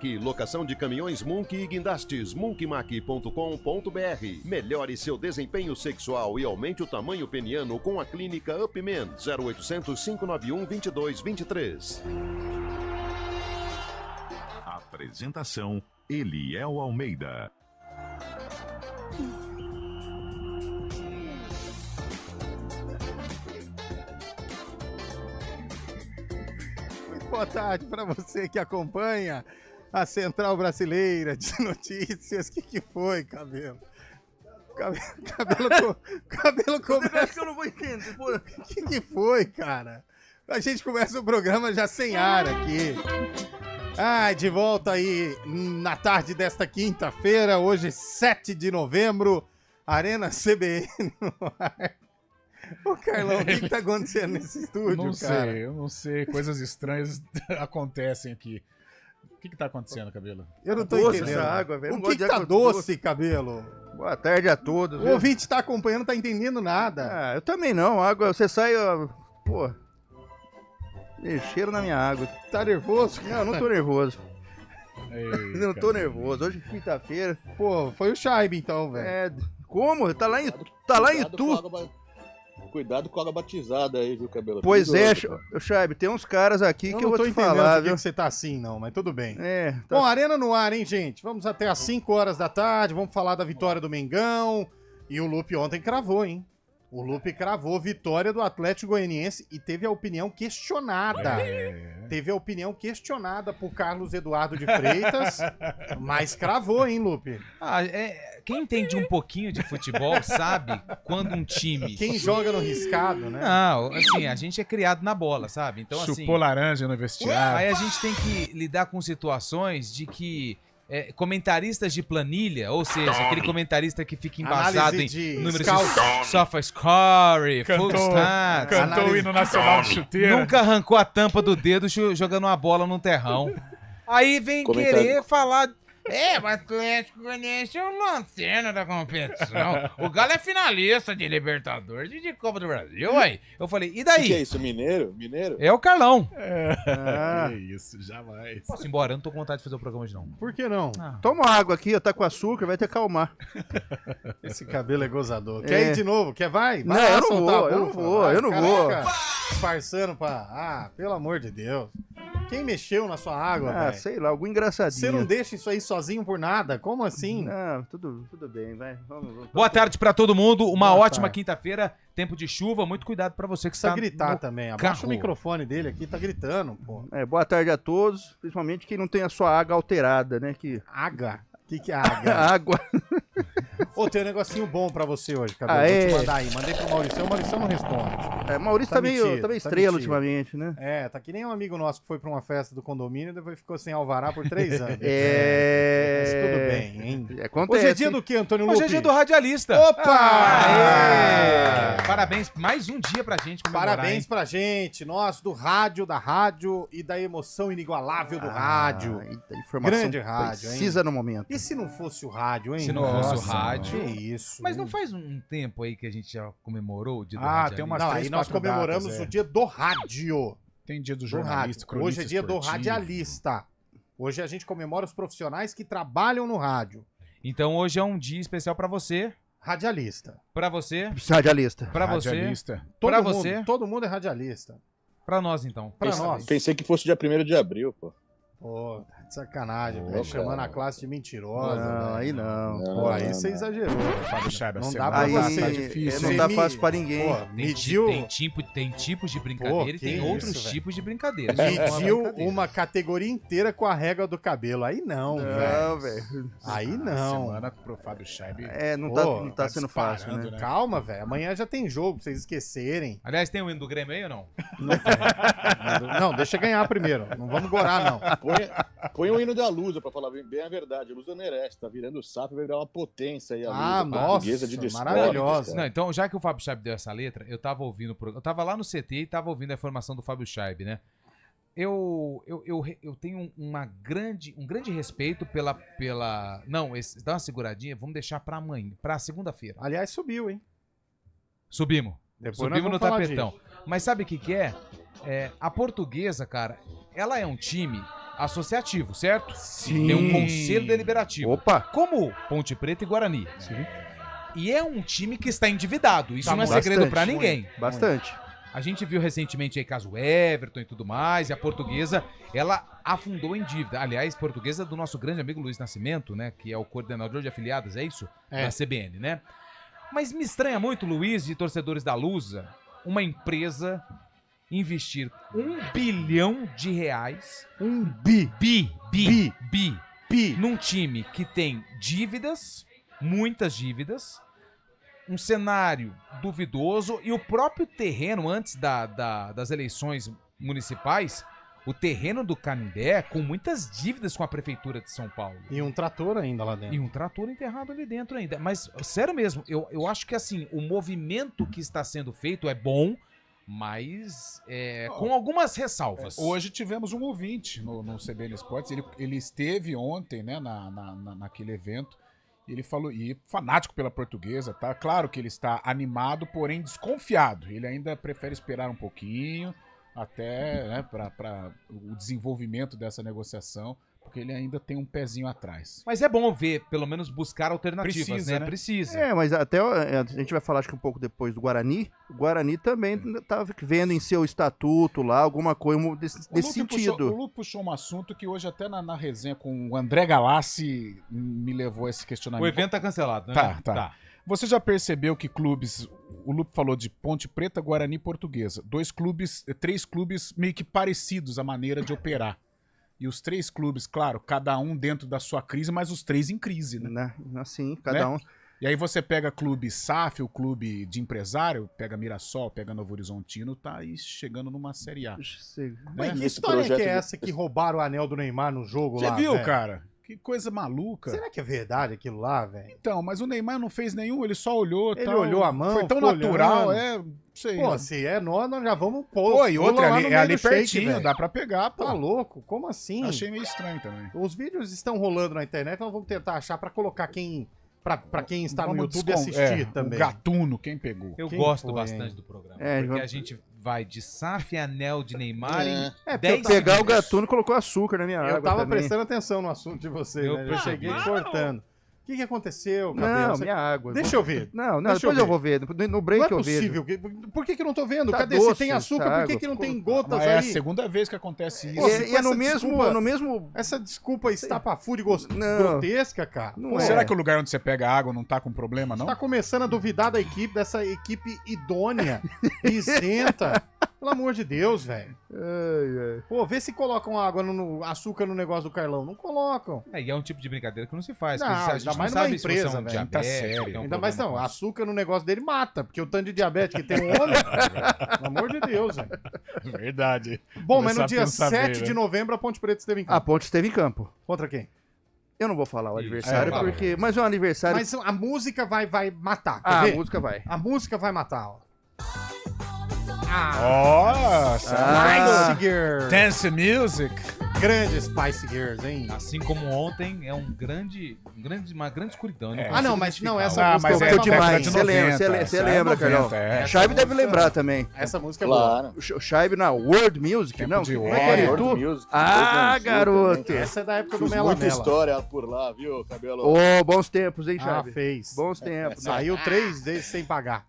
Locação de caminhões Munk e guindastes, munkmac.com.br. Melhore seu desempenho sexual e aumente o tamanho peniano com a clínica Upman. 0800 591 2223. Apresentação: Eliel Almeida. Muito boa tarde para você que acompanha a Central Brasileira de Notícias. Que foi, Cabelo? Cabelo começa... que eu não vou entender. Pô. Que foi, cara? A gente começa o programa já sem ar aqui. De volta aí na tarde desta quinta-feira, hoje 7 de novembro, Arena CBN no ar. Ô, Carlão, o que tá acontecendo nesse estúdio, cara? Eu não sei, coisas estranhas acontecem aqui. O que tá acontecendo, Cabelo? Eu não tô Doce entendendo. essa água, velho. O que tá doce, Cabelo? Boa tarde a todos. O ouvinte tá acompanhando, não tá entendendo nada. Eu também não. Água, você sai, pô, mexeram na minha água. Tá nervoso? Não, não tô nervoso. Ei, Não tô nervoso. Hoje é quinta-feira. Pô, foi o Scheibe então, velho. Como? Tá lá em Tu. Cuidado com a água batizada aí, viu, Cabelo? Pois é, Perigoso, Scheibe, tem uns caras aqui que eu não vou tô te entendendo falar, por que viu? você tá assim, não, mas tudo bem. Tá. Bom, Arena no ar, hein, gente? Vamos até às 5 horas da tarde, vamos falar da vitória do Mengão. E o Lupe ontem cravou, hein? O Lupe cravou vitória do Atlético Goianiense e teve a opinião questionada. Teve a opinião questionada por Carlos Eduardo de Freitas, mas cravou, hein, Lupe? Quem entende um pouquinho de futebol sabe quando um time... Quem joga no riscado, né? Não, assim, a gente é criado na bola, sabe? Então, assim... Chupou laranja no vestiário. Aí a gente tem que lidar com situações de que comentaristas de planilha, ou seja, aquele comentarista que fica embasado Análise em de números scout. de SofaScore, Full Stats, Cantou o hino nacional de chuteira. nunca arrancou a tampa do dedo jogando uma bola no terrão. Aí vem querer falar... o Atlético Goianiense é o lanterna da competição. O Galo é finalista de Libertadores e de Copa do Brasil, aí. Eu falei, e O daí? que é isso, mineiro? Mineiro? É o Carlão. Que isso, jamais. Posso ir embora? Eu não tô com vontade de fazer o programa hoje, não. Por que não? Toma água aqui, ó, tá com açúcar, vai te acalmar. Esse cabelo é gozador. Quer ir de novo? Quer? Vai Não, lá eu não soltar vou, a eu não bufa. vou, Vai, eu não cara, vou. fica disfarçando pra... pelo amor de Deus. Quem mexeu na sua água, velho? Sei lá, algo engraçadinho. Você não deixa isso aí sozinho por nada? Como assim? Não, tudo bem, vai. Vamos. Boa tarde pra todo mundo. Uma Boa ótima tarde. quinta-feira. Tempo de chuva. Muito cuidado pra você que Precisa está gritar no também. Abaixa o carro. microfone dele aqui, tá gritando, pô. Boa tarde a todos, principalmente quem não tem a sua água alterada, né? Água? O que é água? Água. Ô, tem um negocinho bom pra você hoje, cabelo. Ah, Vou é? te mandar aí. Mandei pro Maurício. O Maurício não responde. Maurício tá meio metido, estrela metido. ultimamente, né? Tá que nem um amigo nosso que foi pra uma festa do condomínio e depois ficou sem alvará por 3 anos. Mas tudo bem, hein? Acontece. Hoje é dia do que, Antônio Lupe? Hoje é dia do radialista. Opa! Aê! Parabéns. Mais um dia pra gente comemorar. Parabéns pra gente, nós do rádio, da rádio e da emoção inigualável do rádio. Informação Grande rádio, hein? precisa no momento. E se não fosse o rádio, hein? Se não fosse o rádio. Que isso. Mas hein? não faz um tempo aí que a gente já comemorou o dia do Ah, radialista? tem umas Não, 3, aí nós 4 comemoramos datas, o dia do rádio. Tem dia do Do jornalista, rádio. Hoje é dia do esportivo. radialista. Hoje a gente comemora os profissionais que trabalham no rádio. Então hoje é um dia especial pra você. Radialista. Pra você. Radialista. Pra você. Radialista. Pra mundo, você. Todo mundo é radialista. Pra nós, então. Pra nós. Pensei que fosse dia 1º de abril, pô. Pô, tá de sacanagem, Pô, velho. cara. Chamando a classe de mentirosa. Não, velho. aí não. Pô, aí você exagerou. Fábio Chaba, Não essa dá pra semana você. tá difícil. não tá fácil pra ninguém. Pô, Tem, mediu, tem tipos de brincadeira Pô, e que tem isso, outros velho. tipos de brincadeira. mediu uma categoria inteira com a régua do cabelo. Aí não, velho. Não, velho. Aí A não. semana pro Fábio Chaba. Não Pô, tá sendo fácil, disparando, né? Calma, velho. Amanhã já tem jogo pra vocês esquecerem. Aliás, tem o hino do Grêmio aí ou não? Não, deixa ganhar primeiro. Não vamos gorar, não. Põe o hino da Lusa, pra falar bem a verdade. A Lusa merece, tá virando sapo, vai virar uma potência aí. A Ah, Lusa, nossa, portuguesa de desportos, maravilhosa. Não, então, já que o Fábio Chaib deu essa letra, eu tava ouvindo o programa. Eu tava lá no CT e tava ouvindo a informação do Fábio Chaib, né? Eu tenho um grande respeito pela. Não, dá uma seguradinha, vamos deixar pra amanhã, pra segunda-feira. Aliás, subiu, hein? Subimos. Depois nós Subimos no vamos falar tapetão. disso. Mas sabe o que é? A Portuguesa, cara, ela é um time associativo, certo? Sim. Tem um conselho deliberativo. Opa! Como Ponte Preta e Guarani. Sim. E é um time que está endividado. Isso Tá não é bastante, segredo pra ninguém. Bastante. A gente viu recentemente aí caso Everton e tudo mais, e a Portuguesa, ela afundou em dívida. Aliás, Portuguesa do nosso grande amigo Luiz Nascimento, né, que é o coordenador de afiliados, é isso? É. Da CBN, né? Mas me estranha muito, Luiz, e torcedores da Lusa, uma empresa investir R$1 bilhão Um bi. num time que tem dívidas, muitas dívidas, um cenário duvidoso e o próprio terreno antes das eleições municipais, o terreno do Canindé com muitas dívidas com a prefeitura de São Paulo. E um trator ainda lá dentro. E um trator enterrado ali dentro ainda. Mas, sério mesmo, eu acho que assim, o movimento que está sendo feito é bom, mas com algumas ressalvas. Hoje tivemos um ouvinte no CBN Esportes, ele esteve ontem, né, naquele evento, ele falou, e fanático pela Portuguesa, tá? Claro que ele está animado, porém desconfiado. Ele ainda prefere esperar um pouquinho, até, né, para o desenvolvimento dessa negociação, porque ele ainda tem um pezinho atrás. Mas é bom ver, pelo menos buscar alternativas, Precisa, né? Precisa. É, mas até a gente vai falar acho que um pouco depois do Guarani. O Guarani também tá vendo em seu estatuto lá alguma coisa desse sentido. O Lu puxou um assunto que hoje até na resenha com o André Galassi me levou a esse questionamento. O evento tá cancelado, né? Tá. Você já percebeu que clubes, o Lupo falou de Ponte Preta, Guarani e Portuguesa, 3 clubes meio que parecidos a maneira de operar. E os 3 clubes, claro, cada um dentro da sua crise, mas os 3 em crise, né? Assim, cada um. E aí você pega clube SAF, o clube de empresário, pega Mirassol, pega Novo Horizontino, tá aí chegando numa Série A. Mas que Esse história que é projeto- essa que roubaram o anel do Neymar no jogo lá? Você viu, velho? cara? Que coisa maluca. Será que é verdade aquilo lá, velho? Então, mas o Neymar não fez nenhum, ele só olhou. Ele tal. olhou a mão, Foi tão ficou natural, olhando. Sei. Pô, se é nós já vamos pôr. Pô, e pula outra, lá ali, no é meio ali do shake, pertinho, velho. dá pra pegar, pô. Tá louco? Como assim? Achei meio estranho também. Os vídeos estão rolando na internet, nós vamos tentar achar pra colocar quem... Pra quem está no Vamos YouTube assistir o também. Gatuno, quem pegou? Eu Quem gosto foi, bastante hein? do programa. É, porque vamos- a gente vai de SAF e anel de Neymar em É, 10 Pegar o segundos. Gatuno e colocou açúcar na minha água Eu tava também. prestando atenção no assunto de vocês, Eu né? Eu cheguei cortando. O que aconteceu, Cabelo? Não, Você- minha água. Deixa eu ver. Não, Deixa depois eu eu vou ver. No break Não é eu vejo. possível. Por que eu não tô vendo? Tá Cadê? doce Se tem açúcar, essa por que água. não tem Pô, gotas Mas é a aí? segunda vez que acontece isso. Pô, E é no essa mesmo, desculpa- no mesmo... Essa desculpa estapafúria Não. grotesca, cara. Não Pô, é. Será que o lugar onde você pega água não tá com problema, não? tá começando a duvidar da equipe, dessa equipe idônea, isenta. Pelo amor de Deus, velho. Pô, vê se colocam água açúcar no negócio do Carlão. Não colocam. E é um tipo de brincadeira que não se faz. Não, porque a gente ainda não mais numa sabe se você é empresa, um velho. diabético, Tá sério. tem um Ainda mais problema não, com isso. açúcar no negócio dele mata, porque o tanto de diabetes que tem um homem. Pelo amor de Deus, velho. Verdade. Bom, mas Começar no a dia pensar 7 bem, de né? novembro a Ponte Preta esteve em A campo. Ponte esteve em campo. Contra quem? Eu não vou falar o Isso. adversário, É, porque... Mas é um aniversário... Mas a música vai matar. Quer a ver? música vai. A música vai matar, ó. Nossa! Spice Girls. Dance Music. Grande Spice Girls, hein? Assim como ontem, é uma grande escuridão. eu É. Ah, não, consigo mas não, identificar. essa Ah, música mas vai é Tocou falar demais. bem. de Você lembra, 90, você essa lembra, é 90, Carlão? é. O Shaibe deve lembrar também. Essa música é boa. Claro. O Shaibe na World Music, Tempo não? de Como é que era? World Tu? Music, Ah, World garoto. Music, Essa é da época do Fiz Mela muita Mela. história por lá, viu, Cabelo? Ô, bons tempos, hein, Ah, Shaibe? fez. Bons tempos. né? Saiu 3 vezes sem pagar.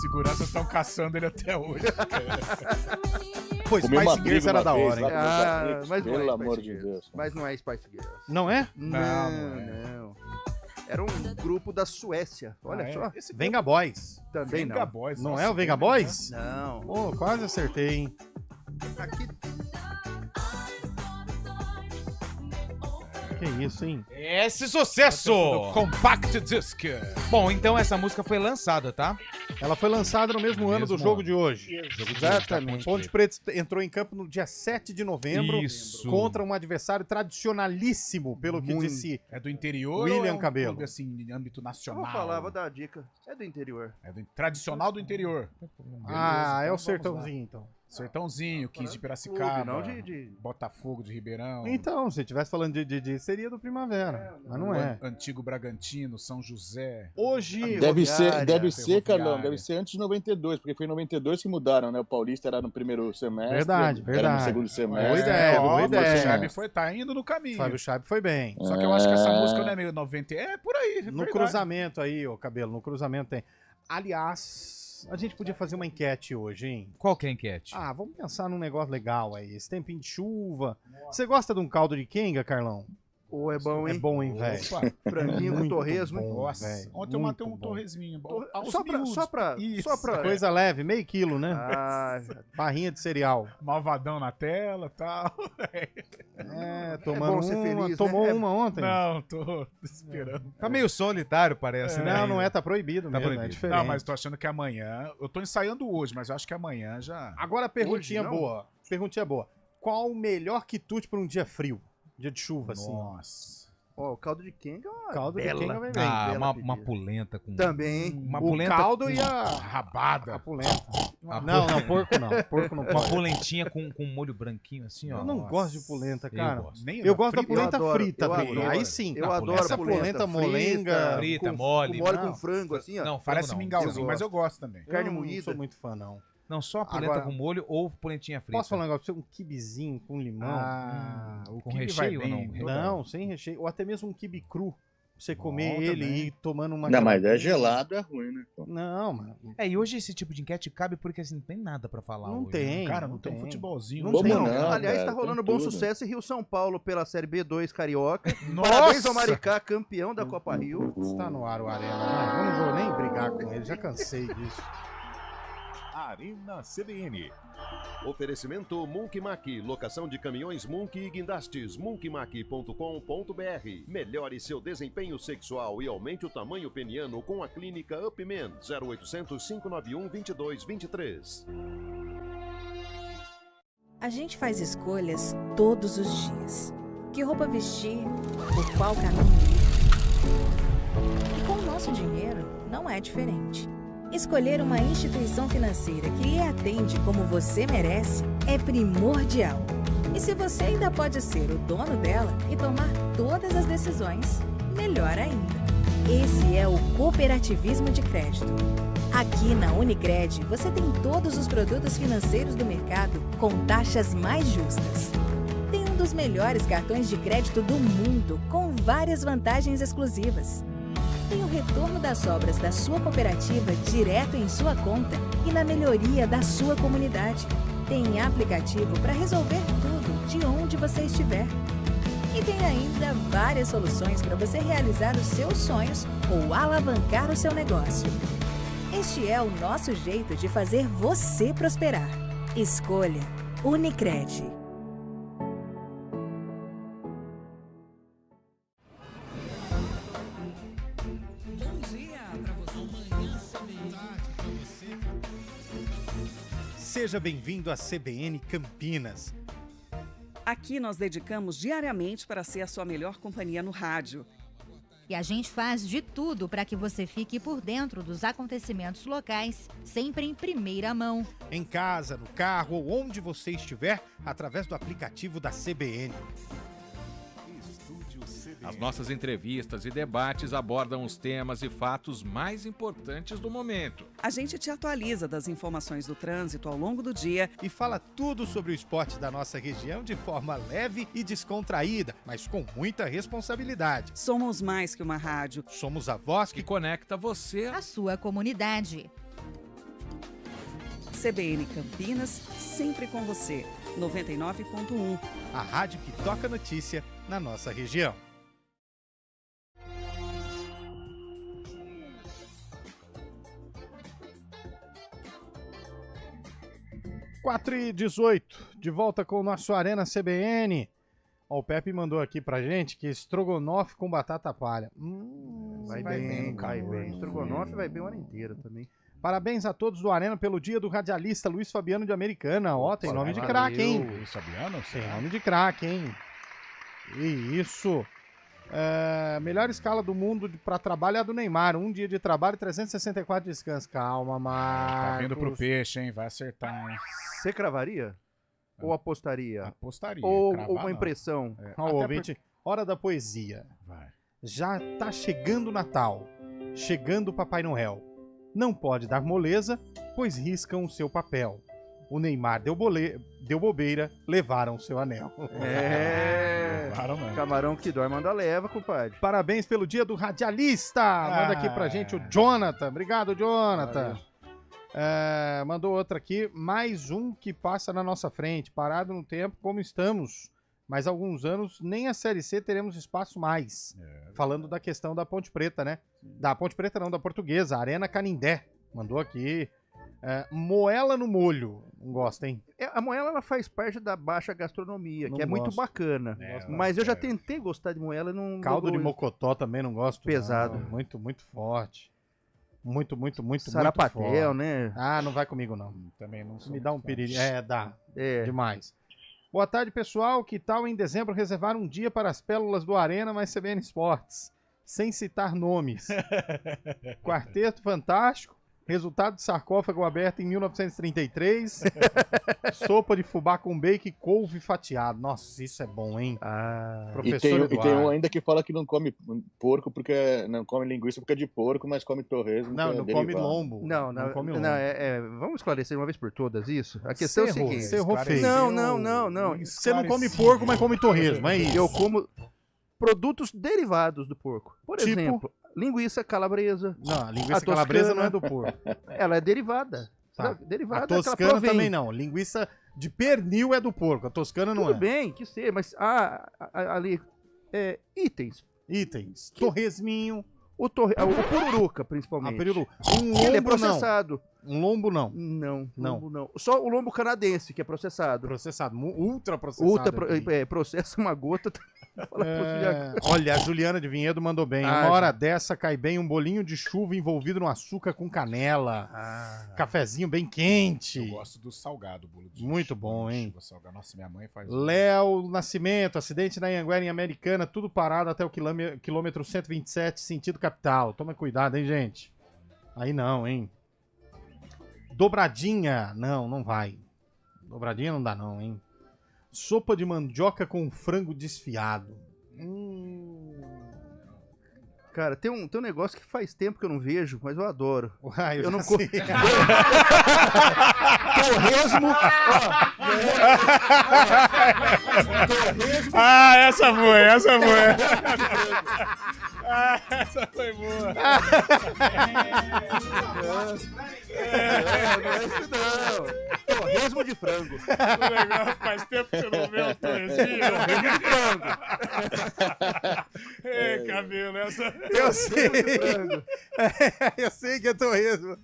Seguranças estão caçando ele até hoje. Pô, Comi uma Spice Girls briga era uma da vez hora, lá hein? com meus Ah, amigos, mas não pelo é amor Spice de Girls. Deus. Mas não é Spice Girls. Não é? Não. Era um grupo da Suécia. Olha Ah, é? só. Esse Venga Boys. Também Venga não. Boys. Não nossa, é o Venga bem Boys? Não. Pô, quase acertei, hein? Aqui Que isso, hein? Esse sucesso! legal. Compact Disc. Bom, então essa música foi lançada, tá? Ela foi lançada no mesmo ano do mesmo jogo ano. de hoje. Exatamente. Ponte Preta entrou em campo no dia 7 de novembro Isso. contra um adversário tradicionalíssimo, pelo que Muito. disse. É do interior William ou é um Cabelo. clube, assim, em âmbito Eu nacional? vou falar, vou dar a dica. É do interior. É do tradicional do interior. Ah, é então o vamos sertãozinho, então. Sertãozinho, 15 de Clube, Piracicaba, não de... Botafogo de Ribeirão. Então, se estivesse falando de seria do Primavera, mas não é. Antigo Bragantino, São José. Hoje, Deve ser, Ferroviária. Carlão, deve ser antes de 92, porque foi em 92 que mudaram, né? O Paulista era no primeiro semestre. Verdade, Era verdade. no segundo semestre. Boa ideia, boa O ideia. Chaves tá indo no caminho. Fábio Chaib foi bem. Só que eu acho que essa música não é meio 90. É por aí. No cruzamento aí, ô Cabelo, no cruzamento tem. Aliás, a gente podia fazer uma enquete hoje, hein? Qual que é a enquete? Ah, vamos pensar num negócio legal aí. Esse tempinho de chuva. Você gosta de um caldo de quenga, Carlão? Ou é bom, hein? É bom, hein, velho? Franguinho com Muito torresmo, hein? bom, Nossa, velho, ontem eu muito matei um bom. torresminho. Só pra... Coisa leve, meio quilo, né? Ah, Barrinha de cereal. Malvadão na tela e tal. É, tomando bom ser uma. feliz, né? Tomou É- uma ontem? Não, tô esperando. Tá meio solitário, parece, né? Não, não é, tá proibido Tá mesmo, proibido. é diferente. Não, mas tô achando que amanhã... Eu tô ensaiando hoje, mas eu acho que amanhã já... Agora, perguntinha Hoje, não? boa. Perguntinha boa. Qual o melhor quitute pra um dia frio? Dia de chuva, assim. Nossa. ó, o caldo de quenga é uma Caldo de bela, quenga vai bem. Ah, bela uma pedida. polenta com... Também. Uma O polenta caldo com... e a Rabada. polenta. A Não, não, porco não. Porco não Uma pode. polentinha com molho branquinho, assim, ó. Eu não Nossa. gosto de polenta, cara. Eu gosto. Nem Eu gosto da frita. polenta adoro, frita, eu velho. adoro. Aí sim. Eu Não, adoro essa polenta molenga, frita, com, mole. com mole Não. com frango, assim, ó. Não, Parece frango não. mingauzinho, Eu mas eu gosto também. Carne eu não moída. sou muito fã, não. Não, só a polenta Agora- com molho ou polentinha frita. Posso falar um negócio pra você? Um quibezinho com limão? O com quibe recheio vai ou bem. não? Não, sem recheio. Ou até mesmo um quibe cru. Pra você comer Bom ele também. e ir tomando uma... Não, mas é gelado, é ruim, né? pô? Não, mano. É, e hoje esse tipo de enquete cabe porque assim, não tem nada pra falar Não hoje, tem. né? Cara, não tem um futebolzinho. Não Não tem, tem, não, aliás, cara, tá rolando tem bom tudo. sucesso em Rio-São Paulo pela Série B2 Carioca. Nossa! Parabéns ao Maricá, campeão da Copa Rio. Está no ar o Arena. Vai, eu não vou nem brigar com ele, já cansei disso. Arena CBN. Oferecimento Munk Mac, locação de caminhões Munk e guindastes, munkmac.com.br. Melhore seu desempenho sexual e aumente o tamanho peniano com a clínica UpMen, 0800 591 2223. A gente faz escolhas todos os dias. Que roupa vestir, por qual caminho ir. E com o nosso dinheiro, não é diferente. Escolher uma instituição financeira que lhe atende como você merece é primordial. E se você ainda pode ser o dono dela e tomar todas as decisões, melhor ainda. Esse é o cooperativismo de crédito. Aqui na Unicred, você tem todos os produtos financeiros do mercado com taxas mais justas. Tem um dos melhores cartões de crédito do mundo, com várias vantagens exclusivas. Tem o retorno das sobras da sua cooperativa direto em sua conta e na melhoria da sua comunidade. Tem aplicativo para resolver tudo de onde você estiver. E tem ainda várias soluções para você realizar os seus sonhos ou alavancar o seu negócio. Este é o nosso jeito de fazer você prosperar. Escolha Unicred. Seja bem-vindo à CBN Campinas. Aqui nós dedicamos diariamente para ser a sua melhor companhia no rádio. E a gente faz de tudo para que você fique por dentro dos acontecimentos locais, sempre em primeira mão. Em casa, no carro ou onde você estiver, através do aplicativo da CBN. As nossas entrevistas e debates abordam os temas e fatos mais importantes do momento. A gente te atualiza das informações do trânsito ao longo do dia E fala tudo sobre o esporte da nossa região de forma leve e descontraída, mas com muita responsabilidade. Somos mais que uma rádio. Somos a voz Que que conecta você. A sua comunidade. CBN Campinas, sempre com você. 99.1. a rádio que toca notícia na nossa região. Quatro e 18, de volta com o nosso Arena CBN. Ó, o Pepe mandou aqui pra gente que estrogonofe com batata palha. Vai vai bem, vai calor. bem. Estrogonofe vai bem o ano inteiro também. Parabéns a todos do Arena pelo dia do radialista Luiz Fabiano de Americana. Ó, tem nome de valeu. craque, hein? Luiz Fabiano? Tem nome de craque, hein? E isso. Melhor escala do mundo pra trabalho é a do Neymar. 1 dia de trabalho e 364 de descanso. Calma, Marcos. Tá vindo pro peixe, hein? Vai acertar, hein? Você cravaria? Ou apostaria? Apostaria. Ou cravar, uma não. impressão? Ó, Até ouvinte, hora da poesia. Vai. Já tá chegando o Natal, chegando o Papai Noel. Não pode dar moleza, pois riscam o seu papel. O Neymar deu bobeira, levaram seu anel. Claro, mano. Camarão que dói, manda leva, compadre. Parabéns pelo dia do radialista. Manda aqui pra gente o Jonathan. Obrigado, Jonathan. Mandou outra aqui. Mais um que passa na nossa frente. Parado no tempo como estamos. Mas há alguns anos nem a Série C teremos espaço mais. Falando da questão da Ponte Preta, né? Da Ponte Preta não, da Portuguesa. Arena Canindé. Mandou aqui. Moela no molho. Não gosta, hein? A moela ela faz parte da baixa gastronomia, Não que é muito gosto. bacana. Mas eu já tentei gostar de moela e não... Caldo de mocotó também não gosto. Pesado. Não. Muito forte. Muito Sarapatel, forte. né? Ah, não vai comigo não. Também não sou Me dá um perigo. Dá. É. Demais. Boa tarde, pessoal. Que tal em dezembro reservar um dia para as pérolas do Arena mais CBN Esportes? Sem citar nomes. Quarteto Fantástico. Resultado de sarcófago aberto em 1933. Sopa de fubá com bacon e couve fatiado. Nossa, isso é bom, hein? E tem um ainda que fala que não come porco porque não come linguiça porque é de porco, mas come torresmo. Não, não come lombo. Não come lombo. Vamos esclarecer uma vez por todas isso. A questão é o seguinte. Você errou feio. Não. Você não come porco, mas come torresmo, é isso. Eu como produtos derivados do porco. Por Tipo? exemplo, linguiça calabresa. Não, a linguiça calabresa não é do porco. Ela é derivada. Tá. Derivada A toscana também não. Linguiça de pernil é do porco. A toscana não Tudo é. bem, que seja, mas ali itens. Torresminho. O pururuca, principalmente. Um lombo Ele é processado. Um lombo não. Não. Lombo não. Só o lombo canadense, que é processado. Ultra processado. Processa uma gota. Olha, a Juliana de Vinhedo mandou bem. Uma hora dessa cai bem um bolinho de chuva envolvido no açúcar com canela. Cafezinho bem quente. Eu gosto do salgado, bolo de Muito bom, hein? Salgado. Nossa, minha mãe faz. Léo Nascimento, acidente na Anhanguera em Americana, tudo parado até o quilômetro 127, sentido capital. Toma cuidado, hein, gente? Aí não, hein? Dobradinha. Não vai. Dobradinha não dá não, hein? Sopa de mandioca com frango desfiado. Cara, tem um negócio que faz tempo que eu não vejo, mas eu adoro. Eu não sei. Torresmo. Essa foi. Essa foi boa. Não é isso não. Torresmo de frango. Legal, faz tempo que você não vê o torresminho. Torresmo de frango. Ei, cabelo, essa... Eu sei. Eu sei que é torresmo.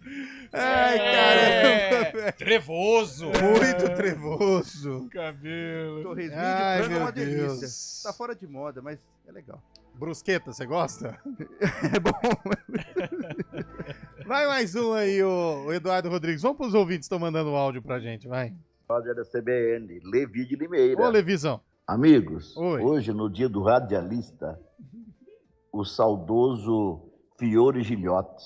Ai, caramba. Trevoso. Muito trevoso. Cabelo. Torresminho Ai, de frango é uma meu delícia. Deus. Tá fora de moda, mas é legal. Brusqueta, você gosta? É bom. Vai mais um aí, o Eduardo Rodrigues. Vamos pros ouvintes que estão mandando áudio pra gente, vai. Rádio da CBN, Levi de Limeira. Ô, Levizão. Amigos, Oi. hoje no dia do radialista, o saudoso Fiore Gilhote.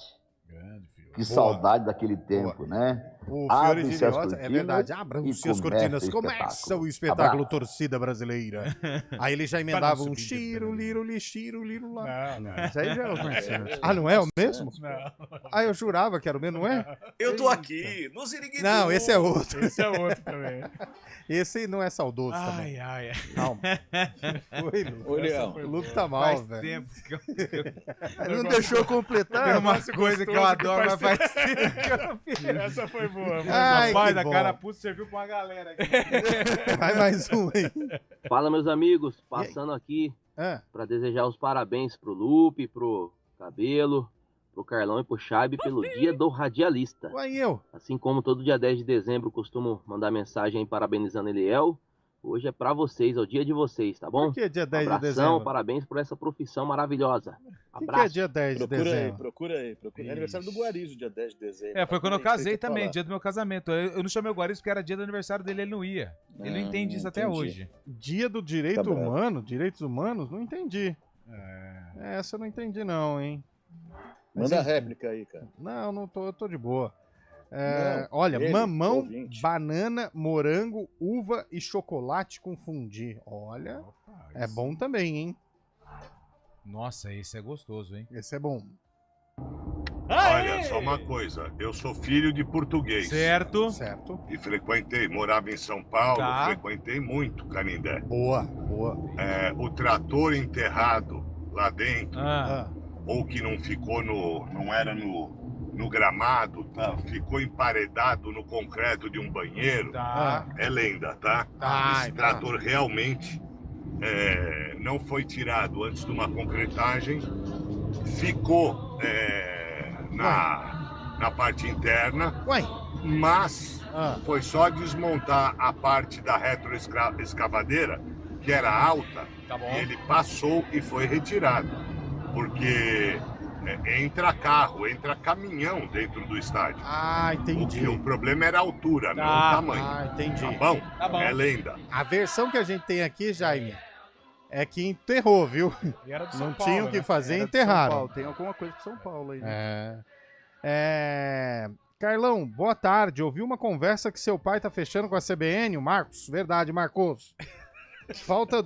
Que saudade daquele tempo, né? O Fiore Abre-se as Gilhote, é cortinas verdade. e Abram-se as começa cortinas. o Começa o espetáculo. espetáculo Abraço. Torcida Brasileira. Aí ele já emendava um xiro, liro, liro lá. Não. Isso aí já é os mais certos. Ah, não é o mesmo? Não. Ah, eu jurava que era o mesmo, não é? Eu tô aqui, no Ziriguitu. Não, esse é outro. Esse é outro também. Esse não é saudoso também. Ai. Calma. Foi, Lu. Ô, Leão. O Lu tá mal, Faz velho. tempo que eu... Ele não deixou completar. Tem umas coisas que eu adoro, mas faz tempo que eu não fiz. Essa foi boa. Ai, Rapaz, que da bom. carapuça serviu pra uma galera aqui. Vai mais um aí. Fala, meus amigos, passando aqui para desejar os parabéns pro Lupe, pro Cabelo, pro Carlão e pro Chaibe pelo dia do radialista. Ué, eu? Assim como todo dia 10 de dezembro costumo mandar mensagem aí parabenizando Eliel, hoje é pra vocês, é o dia de vocês, tá bom? Por que dia 10 de Abração, dezembro? parabéns por essa profissão maravilhosa. O que Abraço. é dia 10 de dezembro? Procura aí. É aniversário do Guarizo, dia 10 de dezembro. Foi quando eu Isso aí casei que eu ia também, falar. dia do meu casamento. Eu não chamei o Guariz porque era dia do aniversário dele, ele não ia. Ele não entende isso até entendi. hoje. Dia do direito Tá bravo. humano? Direitos humanos? Não entendi. Essa eu não entendi não, hein? Manda a réplica aí, cara. Não tô, eu tô de boa. Não, olha, mamão, ouvinte. banana, morango, uva e chocolate com fondue. Olha, é bom também, hein? Nossa, esse é gostoso, hein? Esse é bom. Olha, só uma coisa. Eu sou filho de português. Certo. Certo. E morava em São Paulo, Tá. frequentei muito Canindé. Boa. O trator enterrado lá dentro, Ah. ou que não ficou não era no gramado, tá? Ficou emparedado no concreto de um banheiro. Tá. É lenda, tá? Esse trator realmente não foi tirado antes de uma concretagem, ficou na parte interna, mas foi só desmontar a parte da retroescavadeira, que era alta, e ele passou e foi retirado, porque entra carro, entra caminhão dentro do estádio. Entendi. O problema era a altura, não o tamanho. Entendi. Tá bom? É lenda. A versão que a gente tem aqui, Jaime, é que enterrou, viu? E era de São Não Paulo, tinha o que né? fazer, Era de São enterraram. Paulo. Tem alguma coisa com São Paulo aí. Né? Carlão, boa tarde. Ouvi uma conversa que seu pai tá fechando com a CBN, o Marcos. Verdade, Marcos. Falta.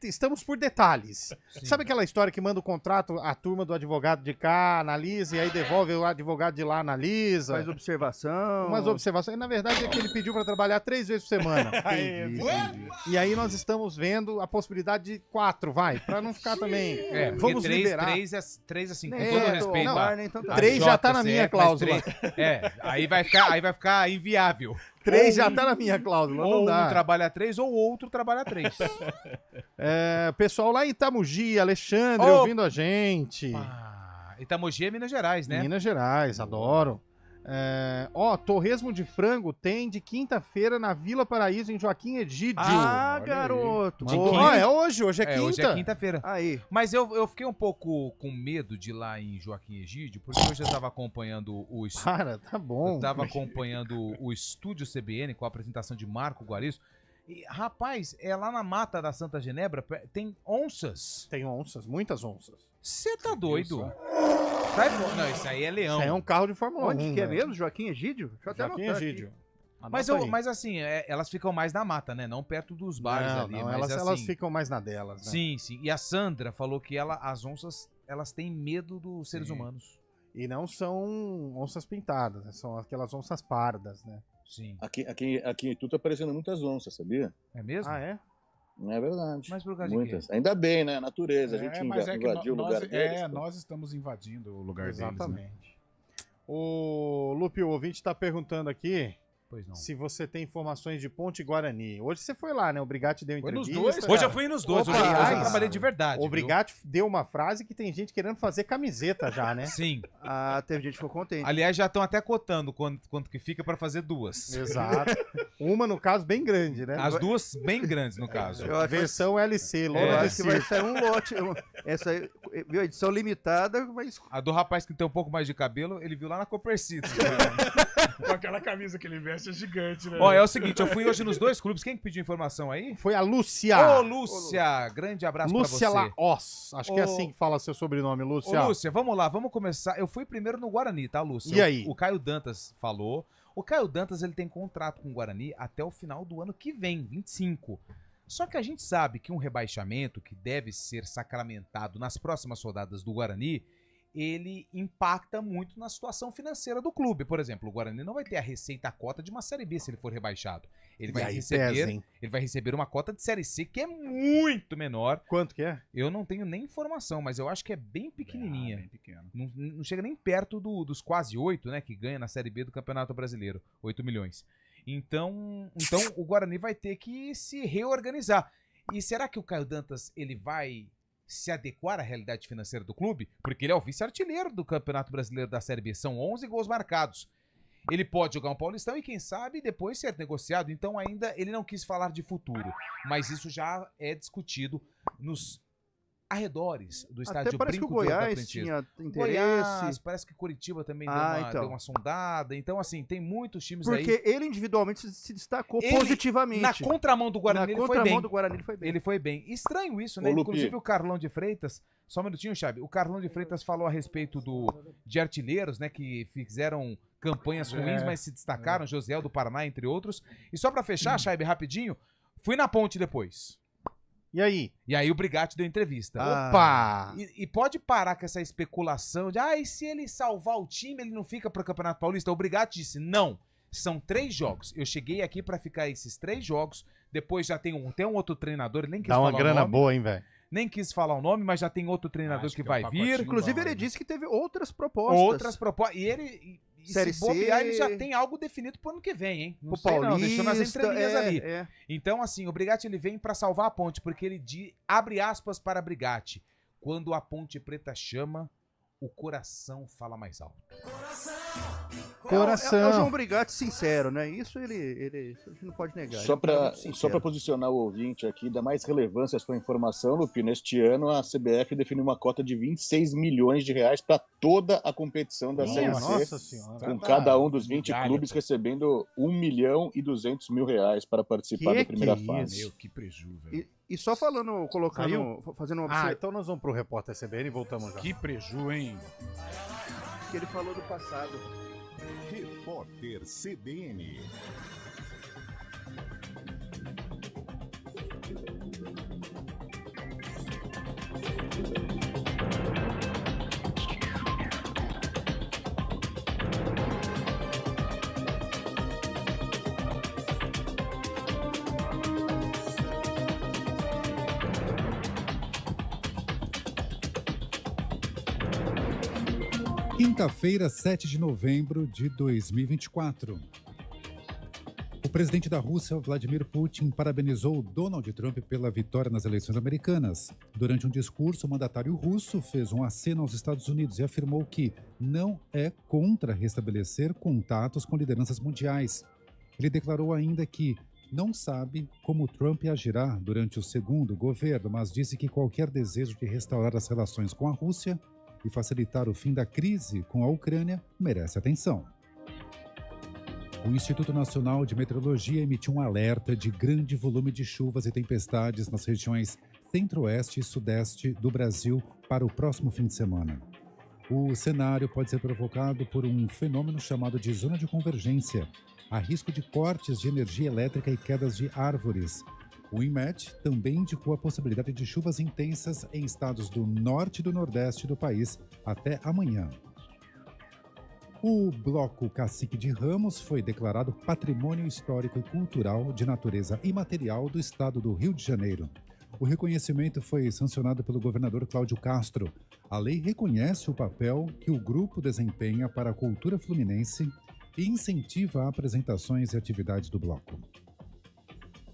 Estamos por detalhes. Sim. Sabe aquela história que manda o contrato, a turma do advogado de cá analisa e aí devolve o advogado de lá analisa? Faz observação. Umas observações. E na verdade é que ele pediu para trabalhar 3 vezes por semana. Entendi. E aí nós estamos vendo a possibilidade de 4, vai, para não ficar também. Vamos liberar. 3 assim, com Nem todo tanto, respeito. não, a- nem tanto. a 3 já tá na JCF, minha cláusula. mas 3 aí vai ficar inviável. 3 já tá na minha cláusula, não Ou dá. um trabalha 3 ou outro trabalha 3. Pessoal lá em Itamogi, Alexandre, Ô! ouvindo a gente. Itamogi é Minas Gerais, né? Minas Gerais, adoro. Torresmo de frango tem de quinta-feira na Vila Paraíso, em Joaquim Egídio. Ah, Olha aí. garoto. De Boa. quinta? É hoje é quinta. Hoje é quinta-feira. Aí. Mas eu fiquei um pouco com medo de ir lá em Joaquim Egídio, porque hoje eu tava acompanhando o Para, tá bom. Eu tava acompanhando o Estúdio CBN com a apresentação de Marco Guarizo. E, rapaz, lá na mata da Santa Genebra tem onças. Tem onças, muitas onças. Você tá doido? Não, isso aí é leão. Isso aí é um carro de Fórmula 1. Onde que é né? mesmo? Joaquim Egídio? Deixa eu até Joaquim anotar aqui. Egídio. Mas, Anota aí. mas assim, elas ficam mais na mata, né? Não perto dos bares Não, ali. não, mas elas assim, ficam mais na delas, né? Sim, sim. E a Sandra falou que as onças, elas têm medo dos seres humanos. E não são onças pintadas, né? São aquelas onças pardas, né? Sim. Aqui em Itu tá aparecendo muitas onças, sabia? É mesmo? Ah, é? É verdade. Mas por causa de Muitas. Ainda bem, né? A natureza. A gente mas é que invadiu o lugar deles. nós estamos invadindo o lugar deles. Né? Exatamente. O Lupe, o ouvinte tá perguntando aqui Pois não. se você tem informações de Ponte Guarani. Hoje você foi lá, né? O Brigatti deu Foi entrevista. nos dois, hoje eu fui nos dois. Hoje eu trabalhei de verdade. O viu? Brigatti deu uma frase que tem gente querendo fazer camiseta já, né? Sim. Teve gente que ficou contente. Aliás, já estão até cotando quanto que fica pra fazer 2. Exato. Uma, no caso, bem grande, né? As 2 bem grandes, no caso. Eu acho Versão LC, Eu lona de acho que vai circo. sair um lote. Essa aí, viu, edição limitada, mas. A do rapaz que tem um pouco mais de cabelo, ele viu lá na Copercito. Com aquela camisa que ele veste é gigante, né? Ó, é o seguinte, eu fui hoje nos 2 clubes. Quem que pediu informação aí? Foi a Lúcia. Ô, Lúcia! Grande abraço Lúcia pra você. Laos. Acho que é assim que fala seu sobrenome, Lúcia. Ô, Lúcia, vamos lá, vamos começar. Eu fui primeiro no Guarani, tá, Lúcia? E aí? O Caio Dantas falou. O Caio Dantas, ele tem contrato com o Guarani até o final do ano que vem, 25. Só que a gente sabe que um rebaixamento que deve ser sacramentado nas próximas rodadas do Guarani, ele impacta muito na situação financeira do clube. Por exemplo, o Guarani não vai ter a receita, a cota de uma Série B se ele for rebaixado. Ele vai receber uma cota de Série C que é muito menor. Quanto que é? Eu não tenho nem informação, mas eu acho que é bem pequenininha. Bem pequeno. Não chega nem perto dos quase 8, né, que ganha na Série B do Campeonato Brasileiro. 8 milhões. Então o Guarani vai ter que se reorganizar. E será que o Caio Dantas ele vai se adequar à realidade financeira do clube? Porque ele é o vice-artilheiro do Campeonato Brasileiro da Série B. São 11 gols marcados. Ele pode jogar um Paulistão e, quem sabe, depois ser negociado. Então, ainda ele não quis falar de futuro. Mas isso já é discutido nos arredores do estádio Até parece Brinco que o de Ouro da Goiás Princesa. tinha interesse. Goiás, parece que Curitiba também então. deu uma sondada. Então, assim, tem muitos times Porque aí. ele individualmente se destacou positivamente. Na contramão do Guarani, ele foi bem. Do Guarani, ele foi bem. Ele foi bem. Estranho isso, né? Inclusive o Carlão de Freitas, só um minutinho, Chabe. O Carlão de Freitas falou a respeito de artilheiros, né? Que fizeram campanhas ruins, mas se destacaram. Josiel do Paraná, entre outros. E só pra fechar, Chabe, rapidinho, fui na ponte depois. E aí? E aí o Brigatti deu entrevista. Opa! E pode parar com essa especulação de, e se ele salvar o time, ele não fica pro Campeonato Paulista? O Brigatti disse, não. São 3 jogos. Eu cheguei aqui pra ficar esses 3 jogos. Depois já tem um outro treinador, ele nem quis falar o nome. Dá uma grana boa, hein, velho? Nem quis falar o nome, mas já tem outro treinador que vai vir. Inclusive, ele disse que teve outras propostas. Outras propostas. E ele... Série se bobear, C, ele já tem algo definido pro ano que vem, hein? O Paulista, deixou nas entrelinhas ali. É. Então, assim, o Brigatti ele vem pra salvar a ponte, porque ele abre aspas para Brigatti. Quando a Ponte Preta chama, o coração fala mais alto. Coração. É o João Brigatti sincero, né? Isso ele a gente não pode negar. Só para posicionar o ouvinte aqui, dar mais relevância à sua informação, Lupi, neste ano a CBF definiu uma cota de 26 milhões de reais para toda a competição da Série C, com cada um dos 20 clubes recebendo 1 milhão e 200 mil reais para participar da primeira fase. Meu, que prejuízo, velho. E só falando, fazendo uma observação. Então nós vamos pro repórter CBN e voltamos já. Que prejuízo, hein? Que ele falou do passado. Repórter CBN. Quinta-feira, 7 de novembro de 2024. O presidente da Rússia, Vladimir Putin, parabenizou Donald Trump pela vitória nas eleições americanas. Durante um discurso, o mandatário russo fez um aceno aos Estados Unidos e afirmou que não é contra restabelecer contatos com lideranças mundiais. Ele declarou ainda que não sabe como Trump agirá durante o segundo governo, mas disse que qualquer desejo de restaurar as relações com a Rússia e facilitar o fim da crise com a Ucrânia merece atenção. O Instituto Nacional de Meteorologia emitiu um alerta de grande volume de chuvas e tempestades nas regiões centro-oeste e sudeste do Brasil para o próximo fim de semana. O cenário pode ser provocado por um fenômeno chamado de zona de convergência. Há risco de cortes de energia elétrica e quedas de árvores. O INMET também indicou a possibilidade de chuvas intensas em estados do norte e do nordeste do país até amanhã. O Bloco Cacique de Ramos foi declarado Patrimônio Histórico e Cultural de Natureza Imaterial do Estado do Rio de Janeiro. O reconhecimento foi sancionado pelo governador Cláudio Castro. A lei reconhece o papel que o grupo desempenha para a cultura fluminense e incentiva apresentações e atividades do bloco.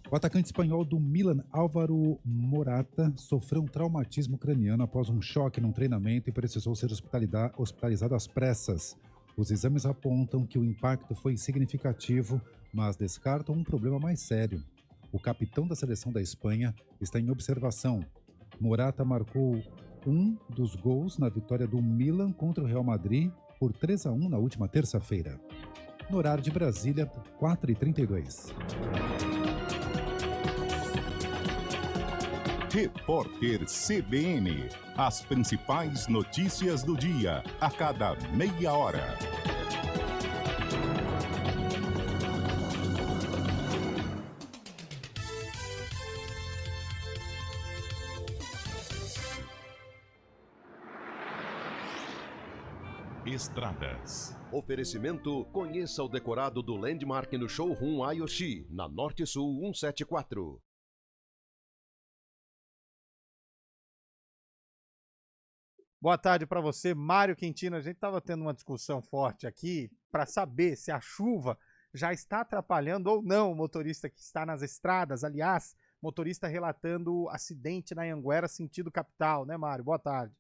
O atacante espanhol do Milan, Álvaro Morata, sofreu um traumatismo craniano após um choque num treinamento e precisou ser hospitalizado às pressas. Os exames apontam que o impacto foi significativo, mas descartam um problema mais sério. O capitão da seleção da Espanha está em observação. Morata marcou um dos gols na vitória do Milan contra o Real Madrid por 3-1 na última terça-feira. No horário de Brasília, 4h32. Repórter CBN. As principais notícias do dia, a cada meia hora. Estradas. Oferecimento: conheça o decorado do Landmark no Showroom Ayoshi, na Norte Sul 174. Boa tarde para você, Mário Quintino. A gente estava tendo uma discussão forte aqui para saber se a chuva já está atrapalhando ou não o motorista que está nas estradas. Aliás, motorista relatando acidente na Anhanguera, sentido capital, né, Mário? Boa tarde.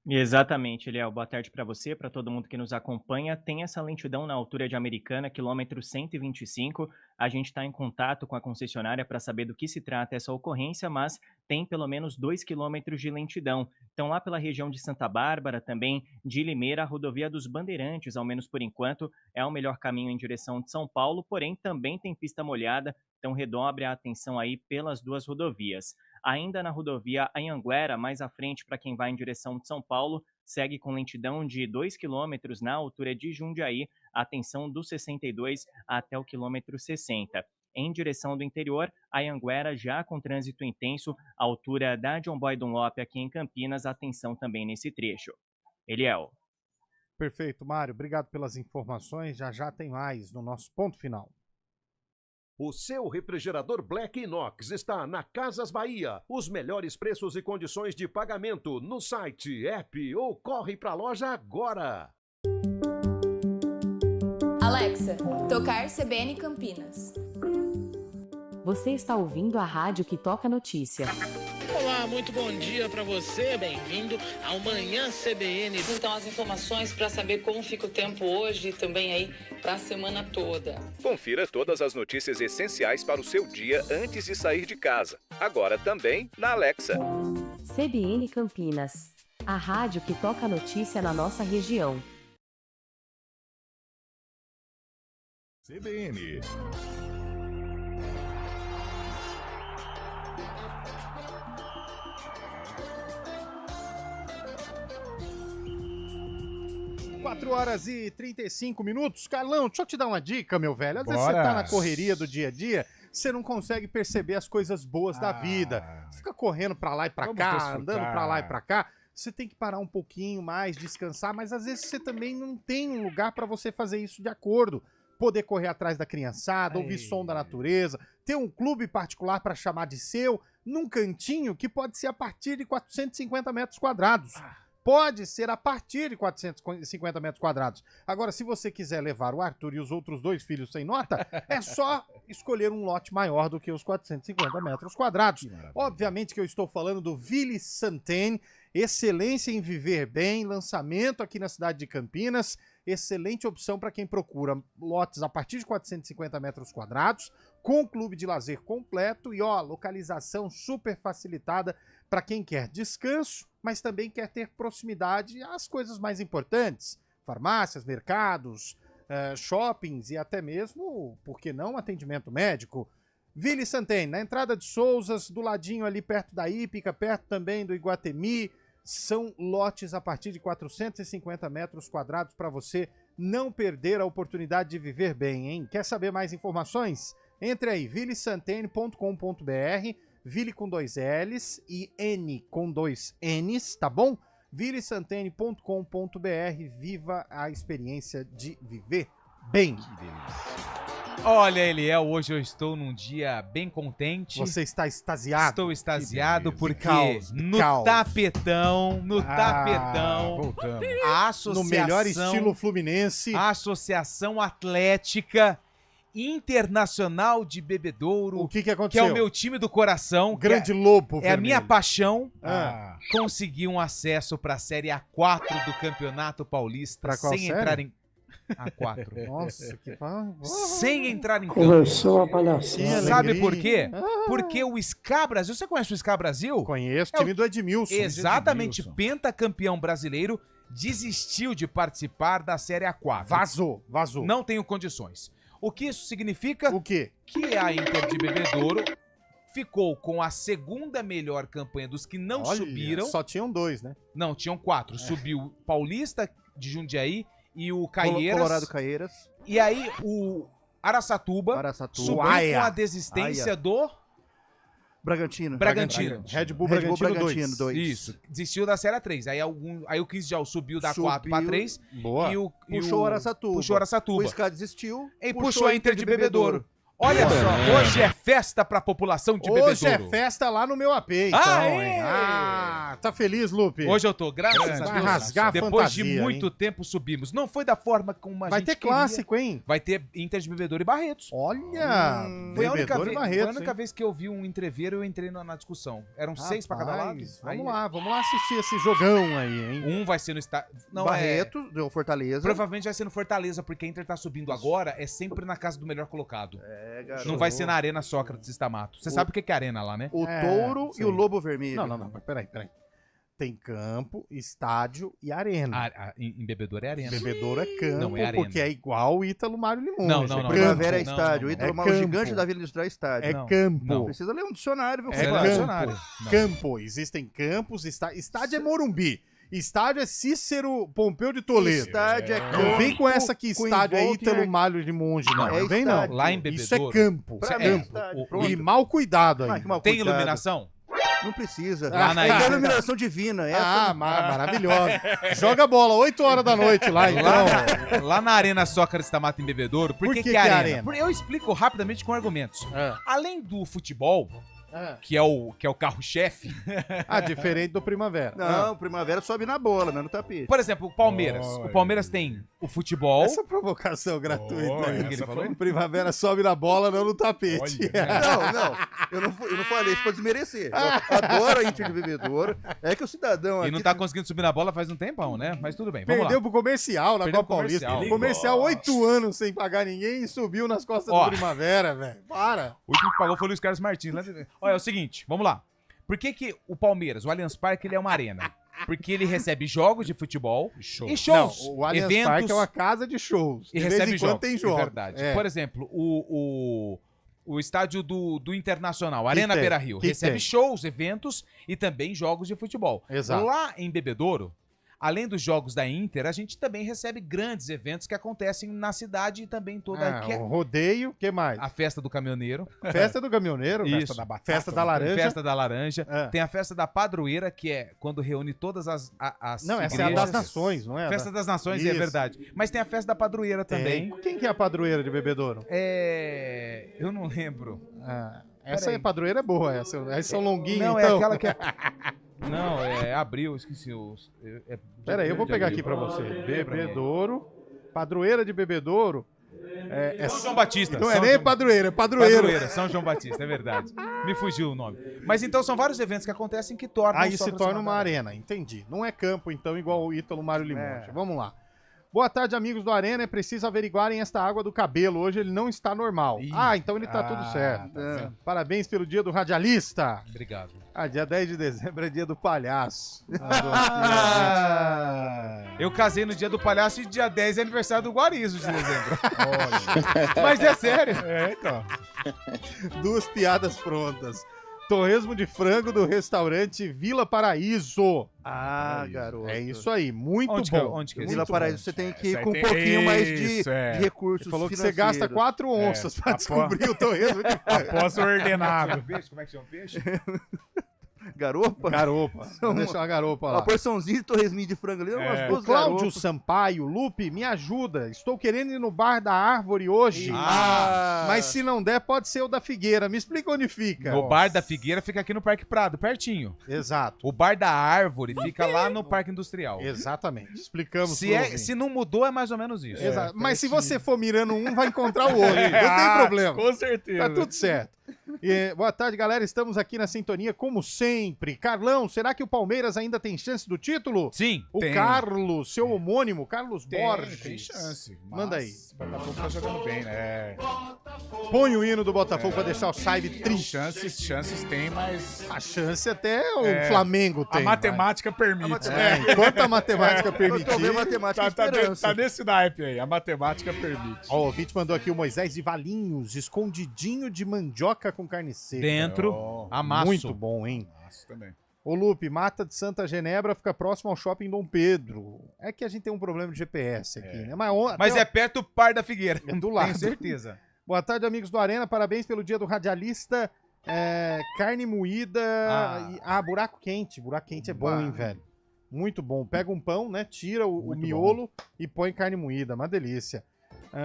Exatamente, Eliel. Boa tarde para você, para todo mundo que nos acompanha. Tem essa lentidão na altura de Americana, quilômetro 125. A gente está em contato com a concessionária para saber do que se trata essa ocorrência, mas tem pelo menos 2 quilômetros de lentidão. Então, lá pela região de Santa Bárbara, também de Limeira, a rodovia dos Bandeirantes, ao menos por enquanto, é o melhor caminho em direção de São Paulo, porém também tem pista molhada, então redobre a atenção aí pelas duas rodovias. Ainda na rodovia Anhanguera, mais à frente para quem vai em direção de São Paulo, segue com lentidão de 2 quilômetros na altura de Jundiaí, atenção do 62 até o quilômetro 60. Em direção do interior, Anhanguera já com trânsito intenso, altura da John Boy Dunlop aqui em Campinas, atenção também nesse trecho. Eliel. Perfeito, Mário. Obrigado pelas informações. Já tem mais no nosso ponto final. O seu refrigerador Black Inox está na Casas Bahia. Os melhores preços e condições de pagamento no site, app ou corre para a loja agora. Alexa, tocar CBN Campinas. Você está ouvindo a rádio que toca notícia. Olá, muito bom dia para você. Bem-vindo ao Manhã CBN. Então, as informações para saber como fica o tempo hoje e também aí para a semana toda. Confira todas as notícias essenciais para o seu dia antes de sair de casa. Agora também na Alexa. CBN Campinas, a rádio que toca notícia na nossa região. CBN. Quatro horas e 35 minutos. Carlão, deixa eu te dar uma dica, meu velho. Às vezes Bora. você tá na correria do dia a dia, você não consegue perceber as coisas boas da vida. Você fica correndo pra lá e pra cá, desfrutar. andando pra lá e pra cá. Você tem que parar um pouquinho mais, descansar, mas às vezes você também não tem um lugar pra você fazer isso de acordo. Poder correr atrás da criançada, ouvir som da natureza, ter um clube particular pra chamar de seu, num cantinho que pode ser a partir de 450 metros quadrados. Pode ser a partir de 450 metros quadrados. Agora, se você quiser levar o Arthur e os outros 2 filhos sem nota, é só escolher um lote maior do que os 450 metros quadrados. Obviamente que eu estou falando do Ville Santen, excelência em viver bem, lançamento aqui na cidade de Campinas, excelente opção para quem procura lotes a partir de 450 metros quadrados, com clube de lazer completo e, localização super facilitada para quem quer descanso, mas também quer ter proximidade às coisas mais importantes, farmácias, mercados, shoppings e até mesmo, por que não, atendimento médico. Ville Santen, na entrada de Souzas, do ladinho ali perto da Ípica, perto também do Iguatemi, são lotes a partir de 450 metros quadrados para você não perder a oportunidade de viver bem, hein? Quer saber mais informações? Entre aí, villesanten.com.br, Ville com 2 L's e N com 2 N's, tá bom? villesanten.com.br, viva a experiência de viver bem. Que delícia. Olha, Eliel, hoje eu estou num dia bem contente. Você está extasiado? Estou extasiado porque no caos. tapetão, voltamos. A associação, no melhor estilo fluminense, a Associação Atlética Internacional de Bebedouro. O que aconteceu? Que é o meu time do coração. Grande Lobo É a minha paixão. Ah. Conseguiu um acesso para a Série A4 do Campeonato Paulista. Pra qual sem série? entrar em... A4. Nossa, que sem entrar em campo. Começou a palhaçada. Sabe por quê? Porque o SCA Brasil... Você conhece o SCA Brasil? Conheço, time do Edmilson. Exatamente, Edmilson. Pentacampeão brasileiro, desistiu de participar da Série A4. Vazou. Não tenho condições. O que isso significa? O quê? Que a Inter de Bebedouro ficou com a segunda melhor campanha dos que não subiram. Só tinham 2, né? Não, tinham 4. Subiu o Paulista de Jundiaí e o Caieiras. Colorado Caieiras. E aí o Araçatuba subiu com a desistência do... Bragantino. Red Bull Bragantino 2. Isso. Desistiu da Série 3. Aí o Cristal subiu da 4 para 3. Boa. Puxou o Araçatuba. O SCA desistiu. E puxou a Inter de Bebedouro. Olha só, hoje é festa pra população de Bebedouro. Hoje é festa lá no meu AP, então, hein? Tá feliz, Lupe? Hoje eu tô, graças a Deus. Vai rasgar a Depois fantasia, de muito tempo subimos. Não foi da forma como a Vai gente ter queria. clássico, hein? Vai ter Inter de Bebedouro e Barretos. Olha! Foi a única, Bebedouro e Barretos, foi a única vez que eu vi um entreveiro, eu entrei na discussão. Eram 6 pra cada lado. Vamos lá assistir esse jogão aí, hein? Um vai ser no estádio. Barretos, deu Fortaleza. Provavelmente vai ser no Fortaleza, porque a Inter tá subindo agora, é sempre na casa do melhor colocado. Não vai ser na Arena Sócrates Estamato. Você sabe o que é arena lá, né? O touro e o lobo vermelho. Não, mas peraí. Tem campo, estádio e arena. Em Bebedouro é arena. Bebedouro é campo, não é arena. porque é igual o Ítalo Mário Limões. Não. Primavera é estádio. O Ítalo Mário, o gigante da Vila Industrial é estádio. É campo. Não. Precisa ler um dicionário, viu? Campo. Existem campos, estádio é Morumbi. Estádio é Cícero Pompeu de Toledo. Estádio é campo. Não vem com essa que estádio é Ítalo Mário de Monge, não. Não vem não. Lá em Bebedouro. Isso é campo. E mal cuidado aí. Tem iluminação? Não precisa. É iluminação divina. Maravilhosa. Joga bola 8 horas da noite lá, então. Lá na Arena Sócrates Estamato em Bebedouro. Por que é arena? Eu explico rapidamente com argumentos. Além do futebol, que é o carro-chefe. Diferente do Primavera. Não, o Primavera sobe na bola, não no tapete. Por exemplo, o Palmeiras. O Palmeiras tem o futebol. Essa provocação gratuita aí. Que ele falou? O Primavera sobe na bola, não no tapete. Não. Eu não falei isso pra desmerecer. Eu adoro a Inter de Bebedouro. É que o cidadão... E não tá conseguindo subir na bola faz um tempão, né? Mas tudo bem, vamos Perdeu lá. pro comercial na Copa Paulista. Comercial 8 anos sem pagar ninguém e subiu nas costas do Primavera, velho. Para. O último que pagou foi o Luiz Carlos Martins. Olha, é o seguinte, vamos lá. Por que o Palmeiras, o Allianz Parque, ele é uma arena? Porque ele recebe jogos de futebol e shows. Não, o Allianz Parque é uma casa de shows. E recebe jogos, tem jogos. É verdade. Por exemplo, o estádio do Internacional, Arena Beira-Rio, recebe shows, eventos e também jogos de futebol. Exato. Lá em Bebedouro, além dos jogos da Inter, a gente também recebe grandes eventos que acontecem na cidade e também toda... O rodeio, o que mais? A festa do caminhoneiro. Festa do caminhoneiro? Isso. Festa da batata. Festa da laranja. Festa da laranja. Tem a festa da padroeira, que é quando reúne todas as Não, essa é a das nações, não é? Festa das nações, é verdade. Mas tem a festa da padroeira também. Quem que é a padroeira de Bebedouro? Eu não lembro. Essa é padroeira boa, essa é São Longuinho, não, então. É aquela que é... Não, é abril, esqueci. Peraí, eu vou pegar aqui pra você. Bebedouro, padroeira de Bebedouro. São João Batista. Não é nem padroeira, é padroeiro. Padroeira, São João Batista, é verdade. Me fugiu o nome. Mas então são vários eventos que acontecem que tornam... Aí se torna uma arena, entendi. Não é campo, então, igual o Ítalo Mário Limões. Vamos lá. Boa tarde, amigos do Arena. É preciso averiguarem esta água do cabelo. Hoje ele não está normal. Então ele tá tudo certo. Parabéns pelo dia do radialista. Obrigado. Dia 10 de dezembro é dia do palhaço. Eu casei no dia do palhaço e dia 10 é aniversário do Guarizo de dezembro. Olha. Mas é sério. Então. 2 piadas prontas. Torresmo de frango do restaurante Vila Paraíso. Garoto. É isso aí, muito bom. Onde que é Vila Paraíso, você tem que ir com um pouquinho mais de recursos. Você falou que você gasta 4 onças pra descobrir o torresmo de frango. Após o ordenado. Como é que chama o peixe? Garopa? Vou deixar uma garopa lá. Uma porçãozinha de torresminho de frango ali. O Cláudio Sampaio, Lupe, me ajuda. Estou querendo ir no bar da Árvore hoje. Mas se não der, pode ser o da Figueira. Me explica onde fica. O bar da Figueira fica aqui no Parque Prado, pertinho. Exato. O bar da Árvore fica lá no Parque Industrial. Exatamente. Explicamos. Se não mudou, é mais ou menos isso. Exato. Mas se você for mirando um, vai encontrar o outro. Não tem problema. Com certeza. Tá tudo certo. Boa tarde, galera. Estamos aqui na sintonia, como sempre. Carlão, será que o Palmeiras ainda tem chance do título? Sim, tem. Carlos, seu homônimo, Carlos Borges. Tem chance. Manda aí. O Botafogo tá jogando bem, né? Põe o hino do Botafogo pra deixar o Saib triste. Chances tem, mas... A chance até o Flamengo tem. A matemática permite. Enquanto a matemática permitir... Eu tô vendo matemática tá nesse naipe aí. A matemática permite. O ouvinte mandou aqui o Moisés de Valinhos, escondidinho de mandioca com carne seca. Dentro, amasso. Muito bom, hein? Amasso também. Ô Lupe, Mata de Santa Genebra fica próximo ao Shopping Dom Pedro. É que a gente tem um problema de GPS aqui, né? Mas é perto do Par da Figueira. É do lado. Tenho certeza. Boa tarde, amigos do Arena. Parabéns pelo dia do radialista. Carne moída. Buraco quente. Buraco quente é bom, hein, velho? Muito bom. Pega um pão, né? Tira o miolo e põe carne moída. Uma delícia.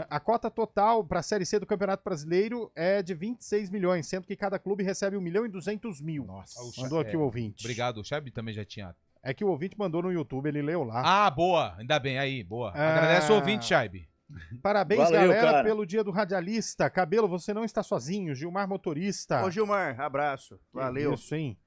A cota total para a Série C do Campeonato Brasileiro é de 26 milhões, sendo que cada clube recebe 1.200.000. Nossa. Mandou aqui o ouvinte. Obrigado. O Chab também já tinha. É que o ouvinte mandou no YouTube, ele leu lá. Boa. Ainda bem. Aí, boa. Agradece o ouvinte, Chab. Parabéns, valeu, galera, cara, pelo dia do radialista. Cabelo, você não está sozinho. Gilmar Motorista. Ô, Gilmar, abraço. Valeu. Isso, hein?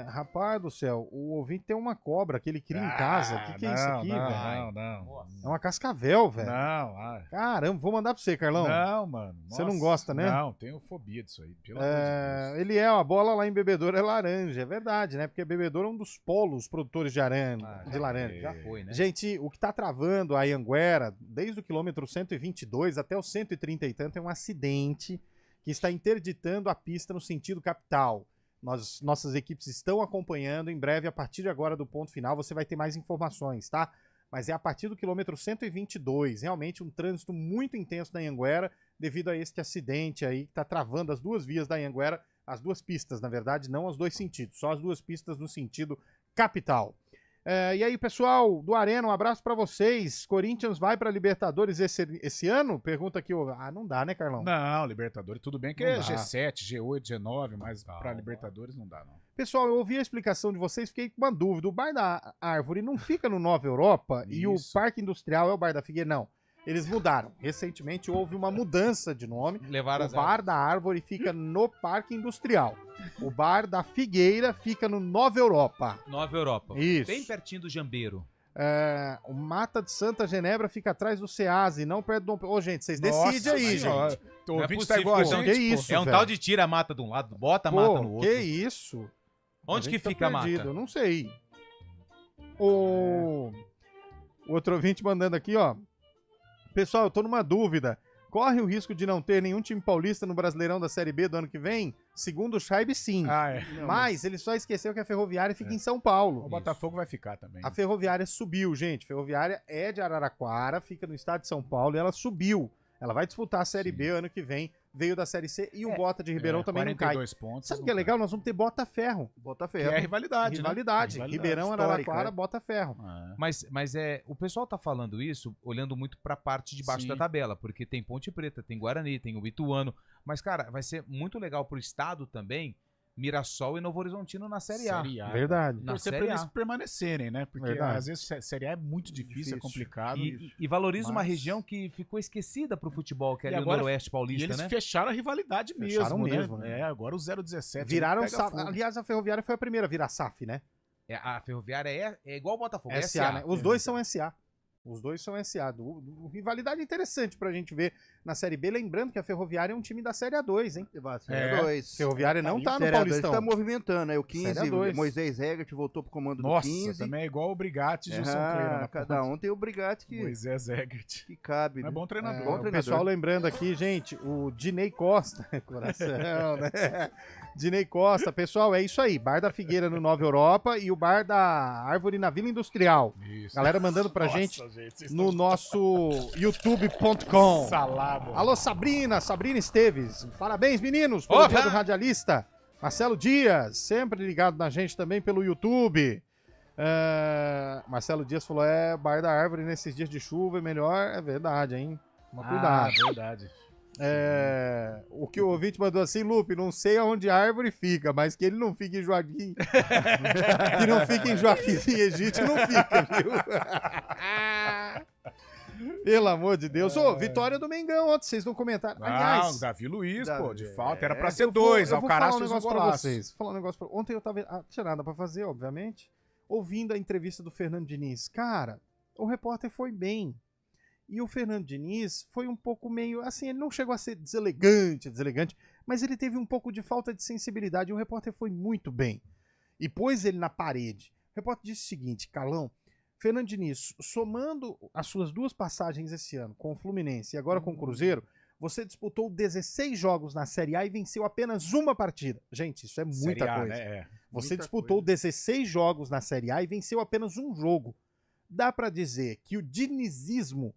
Rapaz do céu, o ouvinte tem uma cobra que ele cria em casa. O que é isso aqui, velho? Não. É uma cascavel, velho. Não. Caramba, vou mandar pra você, Carlão. Não, mano. Você não gosta, né? Não, tenho fobia disso aí. Pelo amor de Deus. Ele a bola lá em Bebedouro é laranja, é verdade, né? Porque Bebedouro é um dos polos produtores de laranja. Já foi, né? Gente, o que tá travando a Anhanguera, desde o quilômetro 122 até o 130 e tanto, é um acidente que está interditando a pista no sentido capital. Nossas equipes estão acompanhando. Em breve, a partir de agora do ponto final, você vai ter mais informações, tá? Mas é a partir do quilômetro 122. Realmente um trânsito muito intenso na Anhanguera devido a este acidente aí que está travando as duas vias da Anhanguera, as duas pistas, na verdade, não os dois sentidos, só as duas pistas no sentido capital. E aí, pessoal do Arena, um abraço pra vocês. Corinthians vai pra Libertadores esse ano? Pergunta aqui. Não dá, né, Carlão? Não, Libertadores, tudo bem que é G7, G8, G9, mas pra Libertadores não dá, não. Pessoal, eu ouvi a explicação de vocês, fiquei com uma dúvida. O Bar da Árvore não fica no Nova Europa e o Parque Industrial é o Bar da Figueira? Não. Eles mudaram. Recentemente houve uma mudança de nome. O Bar da Árvore fica no Parque Industrial. O Bar da Figueira fica no Nova Europa. Nova Europa. Isso. Bem pertinho do Jambeiro. O Mata de Santa Genebra fica atrás do SEASA e não perto do... Ô, gente, vocês decidem aí, gente. O ouvinte tá igual a gente. Que isso, é um tal de tira a mata de um lado, bota a mata no outro. Que isso? Onde que fica a mata? Eu não sei. O outro ouvinte mandando aqui, ó. Pessoal, eu tô numa dúvida. Corre o risco de não ter nenhum time paulista no Brasileirão da Série B do ano que vem? Segundo o Scheibe, sim. Mas ele só esqueceu que a Ferroviária fica em São Paulo. O Botafogo vai ficar também. A Ferroviária subiu, gente. A Ferroviária é de Araraquara, fica no estado de São Paulo e ela subiu. Ela vai disputar a Série B ano que vem. Veio da Série C e o Bota de Ribeirão também não cai. Pontos, Sabe o que é legal? Nós vamos ter Bota-Ferro. Bota-Ferro. Que é rivalidade, Rivalidade. Ribeirão, Araraquara, Bota-Ferro. Mas o pessoal tá falando isso olhando muito pra parte de baixo da tabela, porque tem Ponte Preta, tem Guarani, tem o Ituano. Mas, cara, vai ser muito legal pro estado também, Mirassol e Novo Horizontino na Série A. Verdade. Na Série A. Pra eles permanecerem, né? Porque às vezes a Série A é muito difícil. É complicado. E valoriza uma região que ficou esquecida pro futebol, que é ali o Noroeste Paulista, né? E eles né? fecharam a rivalidade mesmo, né? Agora o 017. Viraram aliás, a Ferroviária foi a primeira a virar SAF, né? A Ferroviária é igual o Botafogo, é SA, né? Os dois são SA. Os dois são SA. Rivalidade interessante pra gente ver na Série B. Lembrando que a Ferroviária é um time da Série A2, hein? Série A2. Ferroviária não tá no Paulistão. Tá movimentando, né? O 15, Moisés Egert voltou pro comando do 15. Nossa, também é igual o Brigatti e Gilson Kleina. Cada um tem o Brigatti que... Moisés Egert. Que cabe. É bom treinador. Bom treinador. O pessoal lembrando aqui, gente, o Dinei Costa. Coração, né? Dinei Costa. Pessoal, é isso aí. Bar da Figueira no Nova Europa e o Bar da Árvore na Vila Industrial. Isso. Galera mandando pra gente no nosso youtube.com. Salada. Alô, Sabrina Esteves. Parabéns, meninos, pelo dia do radialista. Marcelo Dias, sempre ligado na gente também pelo YouTube. Marcelo Dias falou, Bar da Árvore nesses dias de chuva é melhor. É verdade, hein? Toma cuidado. É verdade. O que o ouvinte mandou assim, Lupe, não sei aonde a árvore fica, mas que ele não fique em Joaquim. Que não fique em Joaquim Egito, não fica, viu? Pelo amor de Deus. Vitória do Mengão ontem, vocês não comentaram. Aliás, Davi Luiz, de falta, era pra ser 2. Alcaraz fez um golaço. Falar um negócio pra vocês. Ontem eu tava, não tinha nada pra fazer, obviamente, ouvindo a entrevista do Fernando Diniz. Cara, o repórter foi bem. E o Fernando Diniz foi um pouco meio, assim, ele não chegou a ser deselegante, mas ele teve um pouco de falta de sensibilidade e o repórter foi muito bem. E pôs ele na parede. O repórter disse o seguinte, Carlão, Fernando Diniz, somando as suas duas passagens esse ano com o Fluminense e agora com o Cruzeiro, você disputou 16 jogos na Série A e venceu apenas uma partida. Gente, isso é muita coisa. Né? Você disputou 16 jogos na Série A e venceu apenas um jogo. Dá pra dizer que o dinizismo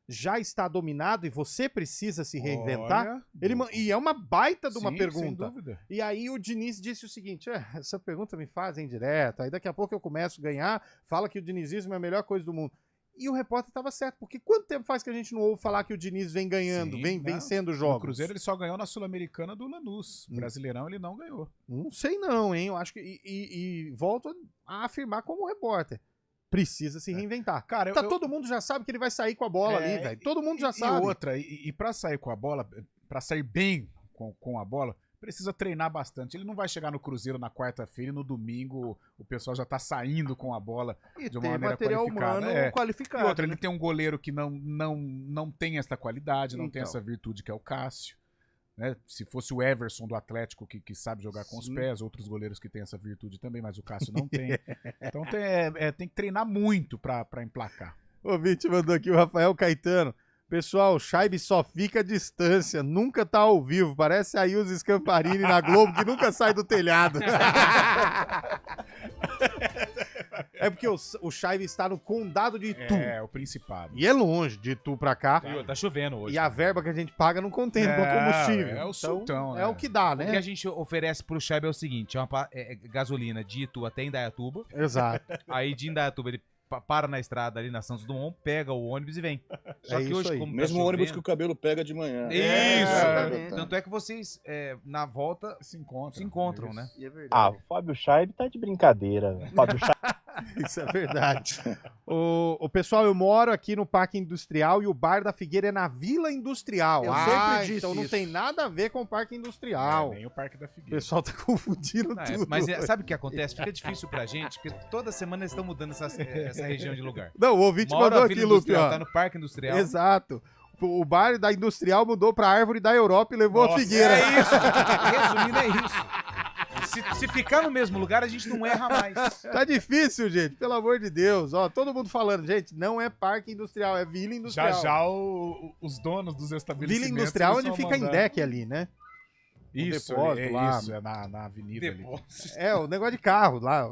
já está dominado e você precisa se reinventar? E é uma baita de uma pergunta. Sem dúvida. E aí o Diniz disse o seguinte, essa pergunta me fazem direto, aí daqui a pouco eu começo a ganhar, fala que o dinizismo é a melhor coisa do mundo. E o repórter estava certo, porque quanto tempo faz que a gente não ouve falar que o Diniz vem ganhando, vem vencendo jogos? O Cruzeiro ele só ganhou na Sul-Americana do Lanús. O Brasileirão ele não ganhou. Não sei não, hein? Eu acho que... E volto a afirmar como repórter. Precisa se reinventar. Cara, todo mundo já sabe que ele vai sair com a bola ali, velho. Todo mundo já sabe. E outra, e pra sair com a bola, pra sair bem com a bola, precisa treinar bastante. Ele não vai chegar no Cruzeiro na quarta-feira e no domingo o pessoal já tá saindo com a bola de uma maneira qualificada. Qualificado. E outra, ele tem um goleiro que não tem essa qualidade, não tem essa virtude que é o Cássio. Né? Se fosse o Everson do Atlético que sabe jogar com os pés, outros goleiros que têm essa virtude também, mas o Cássio não tem. Então tem que treinar muito pra emplacar. O Vite mandou aqui o Rafael Caetano. Pessoal, o Scheibe só fica à distância, nunca tá ao vivo. Parece a Ilse Scamparini na Globo, que nunca sai do telhado. É porque o Scheibe está no condado de Itu. É, o Principado. E é longe de Itu pra cá. Tá chovendo hoje. E a verba que a gente paga não contém com combustível. É o sultão, É o que dá, né? O que a gente oferece pro Scheibe é o seguinte, é gasolina de Itu até Indaiatuba. Exato. Aí de Indaiatuba ele para na estrada ali na Santos Dumont, pega o ônibus e vem. Só que hoje, como mesmo tá ônibus que o Cabelo pega de manhã. Isso! Tanto é que vocês, na volta, se encontram, né? O Fábio Scheibe tá de brincadeira. Fábio Scheibe... Isso é verdade. O pessoal, eu moro aqui no Parque Industrial e o Bar da Figueira é na Vila Industrial. Eu sempre disse então não tem nada a ver com o Parque Industrial. Nem o Parque da Figueira. O pessoal tá confundindo tudo. Mas sabe o que acontece? Fica difícil pra gente, porque toda semana eles estão mudando essa região de lugar. Não, o ouvinte mandou aqui, Lupe. Tá no Parque Industrial. Exato. O bar da Industrial mudou pra Árvore da Europa e levou a Figueira. É isso. Resumindo, é isso. Se ficar no mesmo lugar, a gente não erra mais. Tá difícil, gente. Pelo amor de Deus. Ó, todo mundo falando, gente, não é Parque Industrial, é Vila Industrial. Já os donos dos estabelecimentos... Vila Industrial, onde fica a Indec ali, né? Isso, lá. Na avenida ali. É, o negócio de carro lá.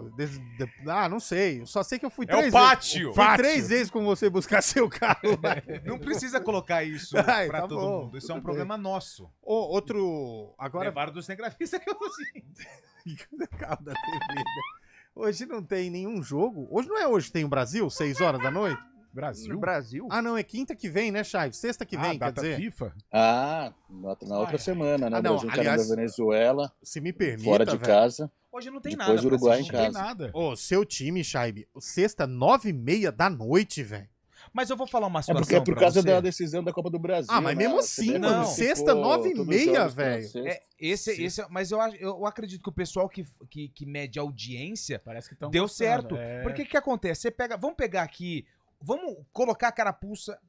Não sei. Eu só sei que eu fui três vezes. Fui 3 vezes com você buscar seu carro. Não precisa colocar isso pra todo mundo. Isso é um problema nosso. Outro... Agora... Levaram do cinegrafista que eu tô assim. Carro da TV. Hoje não tem nenhum jogo. Hoje não é hoje que tem o Brasil, 6 horas da noite? Brasil? Ah, não, é quinta que vem, né, Chay? Sexta que vem, quer dizer. FIFA? Na outra semana, né? O Brasil aliás, da Venezuela. Se me permita, fora de casa. Hoje não tem depois nada. Depois o Uruguai em casa. Não tem nada. Ô, seu time, Chay, sexta, 9h30 da noite, velho. Mas eu vou falar uma situação. É porque é por causa da decisão da Copa do Brasil. Ah, mas mesmo assim, mano. Sexta, 9h30, velho. Mas eu acredito que o pessoal que mede audiência parece que deu certo. Porque o que acontece? Vamos pegar aqui. Vamos colocar a carapuça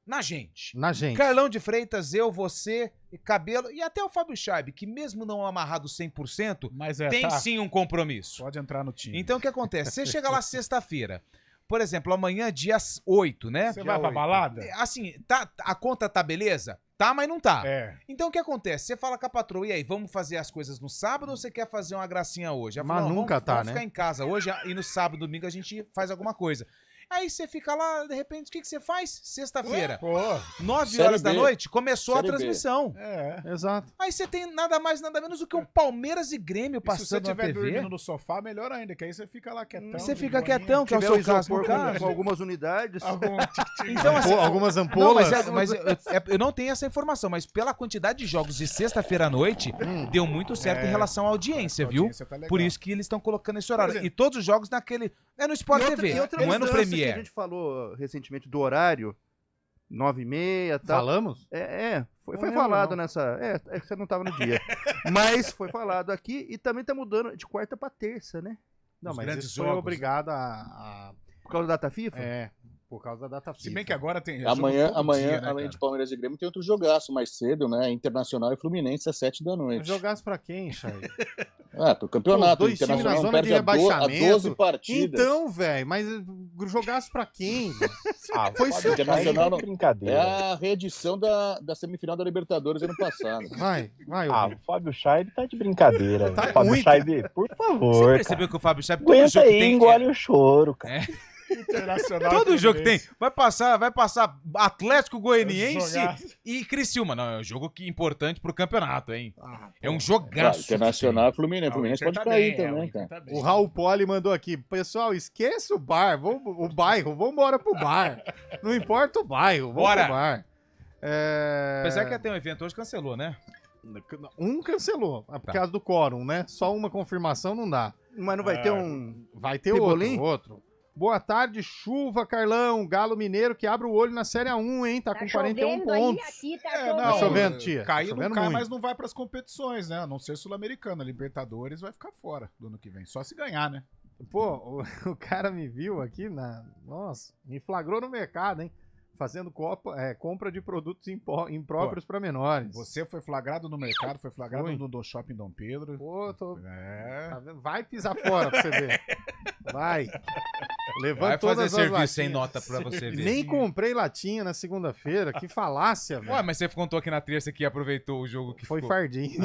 na gente. Carlão de Freitas, eu, você, Cabelo e até o Fábio Scheibe, que mesmo não amarrado 100%, tem sim um compromisso. Pode entrar no time. Então o que acontece? Você chega lá sexta-feira, por exemplo, amanhã dia 8, né? Você vai pra balada? Assim, a conta tá beleza? Tá, mas não tá. Então o que acontece? Você fala com a patroa, e aí, vamos fazer as coisas no sábado ou você quer fazer uma gracinha hoje? Ela mas fala, nunca vamos né? ficar em casa hoje e no sábado, domingo a gente faz alguma coisa. Aí você fica lá, de repente, o que você faz? Sexta-feira, 9 horas da noite, começou a transmissão. Exato. Aí você tem nada mais, nada menos do que o Palmeiras e Grêmio passando na TV. Se você estiver dormindo no sofá, melhor ainda, que aí você fica lá quietão. Você fica quietão, que é o seu caso, no caso. Com algumas unidades. Então, assim, algumas ampolas. Não, mas eu não tenho essa informação, mas pela quantidade de jogos de sexta-feira à noite, deu muito certo em relação à audiência, viu? Tá, por isso que eles estão colocando esse horário. E todos os jogos naquele... É no Sport TV, não é no Premiere. A gente falou recentemente do horário, 9h30 e tal. Falamos? Foi falado nessa... É que você não tava no dia. Mas foi falado aqui e também tá mudando de quarta pra terça, né? Não, mas isso foi obrigado a... Por causa da data FIFA? Por causa da data FIFA. Se bem que agora tem... Amanhã dia, né, além de Palmeiras e Grêmio, tem outro jogaço mais cedo, né? Internacional e Fluminense às 7 da noite. Jogaço pra quem, Chay? Pro campeonato. Os dois times na zona de rebaixamento. 12 partidas. Então, velho, mas jogaço pra quem? Foi Internacional não é brincadeira. É a reedição da semifinal da Libertadores ano passado. Vai. O Fábio Scheibe tá de brincadeira. Tá Fábio muito. Scheibe, por favor. Você percebeu que o Fábio Scheibe... Aguenta aí, engole o choro, cara. Todo jogo que tem. Vai passar Atlético Goianiense e Criciúma. Não, é um jogo importante pro campeonato, hein? É um jogaço. Internacional e Fluminense. Fluminense pode cair também, cara. O Raul Poli mandou aqui. Pessoal, esqueça o bar. O bairro. Vamos embora pro bar. Não importa o bairro. Vamos pro bar. Apesar que ia ter um evento hoje, cancelou, né? Um cancelou. Por causa do quórum, né? Só uma confirmação não dá. Mas não vai ter um... Vai ter outro. Boa tarde, chuva, Carlão. Galo Mineiro que abre o olho na Série 1, hein? Tá com 41 pontos. Aqui, tá chovendo, tia. Cair tá não cai, muito. mas não vai pras competições, né? A não ser Sul-Americana. Libertadores vai ficar fora do ano que vem. Só se ganhar, né? Pô, o cara me viu aqui Nossa, me flagrou no mercado, hein? Fazendo compra de produtos impróprios para menores. Você foi flagrado no mercado, foi flagrado no Shopping Dom Pedro. Pô, tá vendo? Vai pisar fora pra você ver. Vai. Levanta todas as serviço latinhas. sem nota pra você ver. Nem comprei latinha na segunda-feira. Que falácia, velho. Ué, mas você contou aqui na terça que aproveitou o jogo que foi ficou. Fardinho.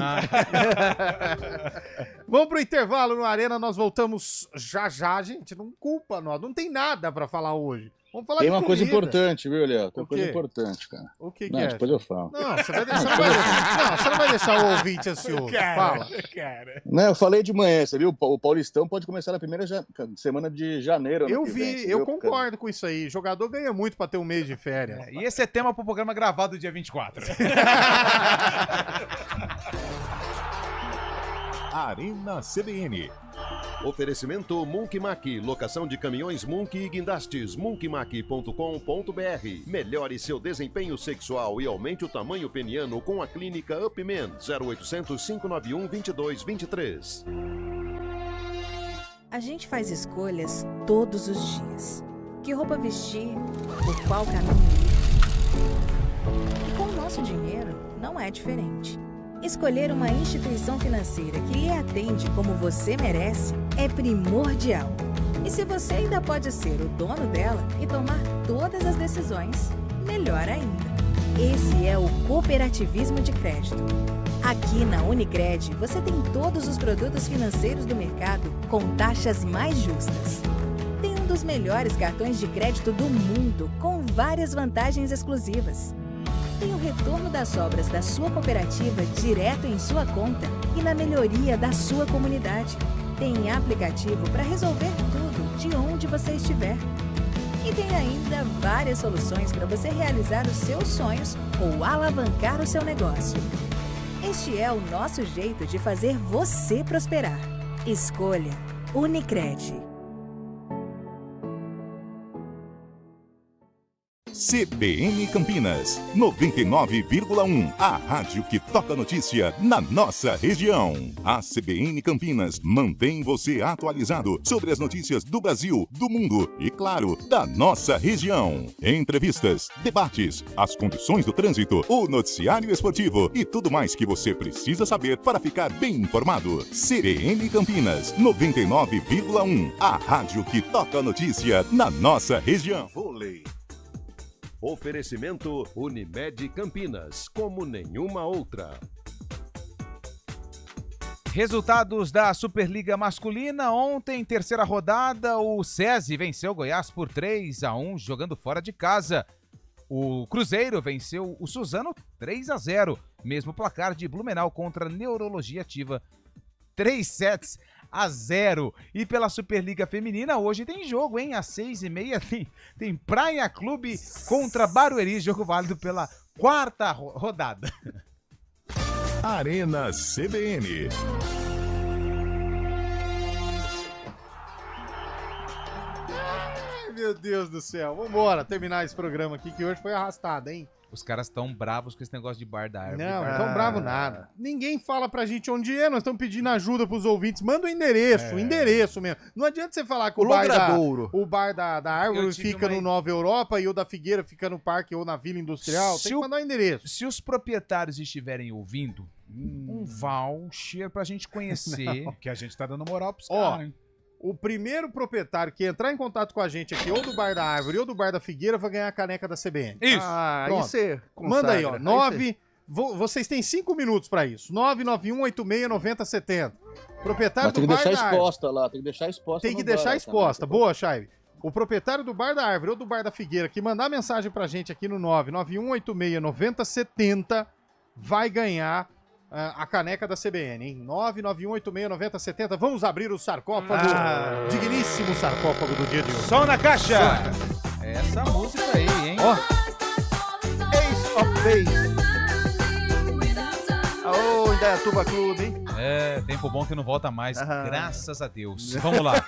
Vamos pro intervalo no Arena, nós voltamos já, gente. Não culpa nós, não tem nada pra falar hoje. Vamos falar Tem de uma coisa comida. importante, viu, Léo? Tem O uma coisa quê? importante, cara. O que Não, é? depois eu falo. Não, você vai deixar, você não vai deixar o ouvinte ansioso. Fala. Não, eu falei de manhã, você viu? O Paulistão pode começar na primeira semana de janeiro. Eu vi, eu concordo com isso aí. Jogador ganha muito pra ter um mês de férias. E esse é tema pro programa gravado dia 24. Arena CBN. Oferecimento Monkeymac, locação de caminhões Monkey e guindastes, monkeymac.com.br. Melhore seu desempenho sexual e aumente o tamanho peniano com a clínica Upman, 0800 591 2223. A gente faz escolhas todos os dias. Que roupa vestir, por qual caminho ir. E com o nosso dinheiro, não é diferente. Escolher uma instituição financeira que lhe atende como você merece é primordial. E se você ainda pode ser o dono dela e tomar todas as decisões, melhor ainda. Esse é o cooperativismo de crédito. Aqui na Unicred, você tem todos os produtos financeiros do mercado com taxas mais justas. Tem um dos melhores cartões de crédito do mundo, com várias vantagens exclusivas. Tem o retorno das obras da sua cooperativa direto em sua conta e na melhoria da sua comunidade. Tem aplicativo para resolver tudo de onde você estiver. E tem ainda várias soluções para você realizar os seus sonhos ou alavancar o seu negócio. Este é o nosso jeito de fazer você prosperar. Escolha Unicred. CBN Campinas, 99,1. A rádio que toca notícia na nossa região. A CBN Campinas mantém você atualizado sobre as notícias do Brasil, do mundo e, claro, da nossa região. Entrevistas, debates, as condições do trânsito, o noticiário esportivo e tudo mais que você precisa saber para ficar bem informado. CBN Campinas, 99,1. A rádio que toca notícia na nossa região. Oferecimento Unimed Campinas, como nenhuma outra. Resultados da Superliga Masculina. Ontem, terceira rodada, o SESI venceu o Goiás por 3-1, jogando fora de casa. O Cruzeiro venceu o Suzano 3-0, mesmo placar de Blumenau contra a Neurologia Ativa, 3-0. E pela Superliga Feminina, hoje tem jogo, hein? Às 6h30 tem Praia Clube contra Barueri, jogo válido pela quarta rodada. Arena CBN. Ai, meu Deus do céu. Vambora terminar esse programa aqui, que hoje foi arrastado, hein? Os caras estão bravos com esse negócio de bar da árvore. Não estão bravos nada. Ninguém fala pra gente onde é, nós estamos pedindo ajuda pros ouvintes. Manda o endereço, endereço mesmo. Não adianta você falar que o bar da árvore fica no Nova Europa e o da Figueira fica no parque ou na Vila Industrial. Tem que mandar o endereço. Se os proprietários estiverem ouvindo, um voucher pra gente conhecer. Não, que a gente tá dando moral pros caras, hein? O primeiro proprietário que entrar em contato com a gente aqui, ou do Bar da Árvore ou do Bar da Figueira, vai ganhar a caneca da CBN. Isso. Aí você manda aí, ó. Vocês têm 5 minutos pra isso. 991869070. Proprietário do Bar da Árvore. Tem que deixar exposta lá, tem que deixar exposta. Tem que deixar exposta. Boa, Chay. O proprietário do Bar da Árvore ou do Bar da Figueira que mandar mensagem pra gente aqui no 991869070 vai ganhar a caneca da CBN, hein? 991869070. Vamos abrir o sarcófago. Digníssimo sarcófago do dia de hoje. Som na caixa! Essa música aí, hein? Ó. Ace of Base. Ô, Indaiatuba Clube, hein? É, tempo bom que não volta mais, graças a Deus. Vamos lá.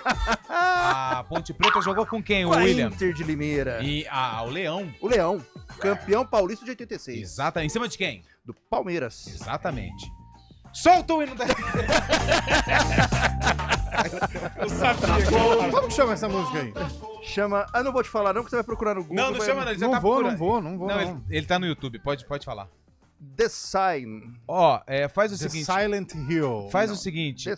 A Ponte Preta jogou com quem, o William? Inter de Limeira. E o Leão. O Leão, campeão paulista de 86. Exato, em cima de quem? Do Palmeiras. Exatamente. Solta o hino da... Eu sabia. Como que chama essa música aí? Chama... Ah, não vou te falar não, que você vai procurar no Google. Não chama não, ele já não tá vou, procurando. Não vou. Ele tá no YouTube, pode falar. The Sign. Ó, faz o The seguinte... Silent Hill. Faz o seguinte...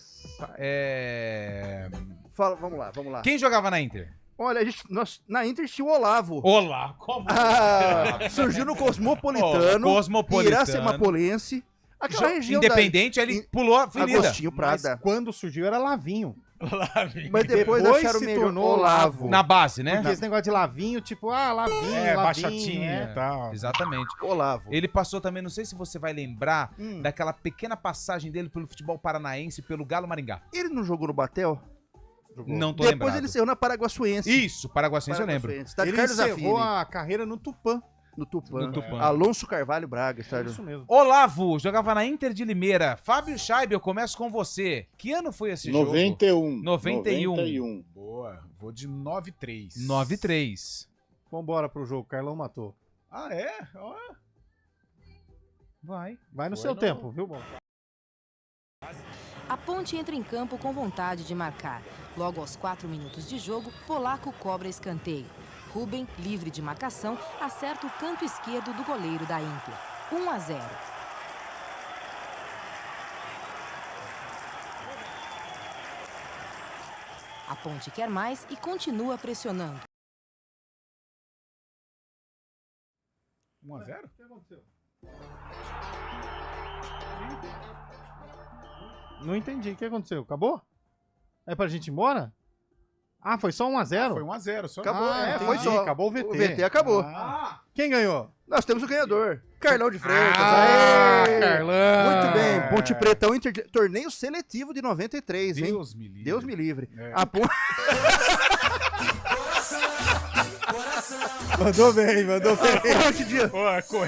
Fala, vamos lá. Quem jogava na Inter? Olha, na Inter tinha o Olavo. Olá, como? Surgiu no Cosmopolitano. Iracemapolense. Aquela região Independente, ele pulou a avenida. Agostinho Prada. Mas quando surgiu era Lavinho. Mas depois acharam se melhor tornou Olavo. Na base, né? Porque esse negócio de Lavinho, tipo, Lavinho, baixatinha e tal. Exatamente. Olavo. Ele passou também, não sei se você vai lembrar, daquela pequena passagem dele pelo futebol paranaense, pelo Galo Maringá. Ele não jogou no Batel? Jogou. Não tô lembrado. Depois ele saiu na Paraguaçuense. Isso, Paraguaçuense eu lembro. Ele encerrou a carreira no Tupã. No Tupã. Alonso Carvalho Braga, estádio. Isso mesmo. Olavo, jogava na Inter de Limeira. Fábio Scheib, eu começo com você. Que ano foi esse jogo? 91. Boa. Vou de 9-3. 9-3. Vambora pro jogo, Carlão matou. Ah, é? Ó. Vai no seu tempo, viu, bom? A Ponte entra em campo com vontade de marcar. Logo aos 4 minutos de jogo, Polaco cobra escanteio. Rubem, livre de marcação, acerta o canto esquerdo do goleiro da Inter. 1-0. A Ponte quer mais e continua pressionando. 1-0? O que aconteceu? Não entendi. O que aconteceu? Acabou? É pra gente ir embora? Ah, foi só 1-0? Foi 1-0, só. Acabou, foi só. Acabou o VT. O VT acabou. Quem ganhou? Nós temos o ganhador. Carlão de Freitas. Carlão. Muito bem. Ponte Pretão torneio seletivo de 93, hein? Deus me livre. Deus me livre. É. Mandou bem.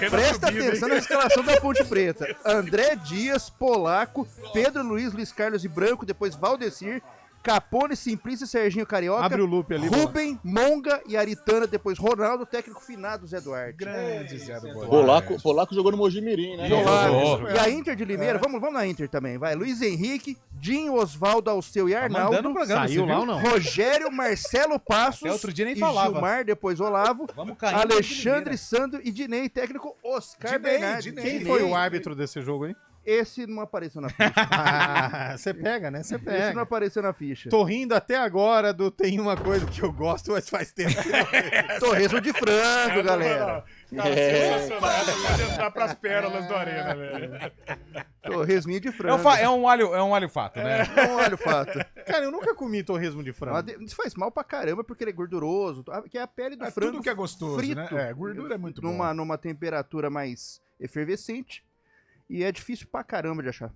Presta atenção na escalação da Ponte Preta. André Dias, Polaco, Pedro Luiz Carlos e Branco, depois Valdecir, Capone, Simplício, Serginho Carioca. Abre o loop ali. Rubem, Monga e Aritana, depois Ronaldo, técnico finado Zé Duarte. Grande Zé Duarte. Polaco jogou no Mojimirim, né? E a Inter de Limeira, vamos na Inter também, vai. Luiz Henrique, Dinho, Osvaldo, Alceu e Arnaldo. Saiu lá ou não? Rogério, Marcelo Passos. Até outro dia nem e falava. Gilmar, depois Olavo. Vamos cair. Alexandre Sandro e Dinei, técnico Oscar Bernardes. Quem foi o árbitro desse jogo aí? Esse não apareceu na ficha. Você pega, né? Você pega. Esse não apareceu na ficha. Tô rindo até agora do tem uma coisa que eu gosto, mas faz tempo que não. Torresmo de frango, galera. Pode entrar pras pérolas do Arena, velho. Torresminho de frango. É um alho fato, né? É um alho fato. Cara, eu nunca comi torresmo de frango. Isso faz mal pra caramba, porque ele é gorduroso, que é a pele do frango. Tudo que é gostoso, frito, né? Gordura é muito bom. Numa temperatura mais efervescente. E é difícil pra caramba de achar.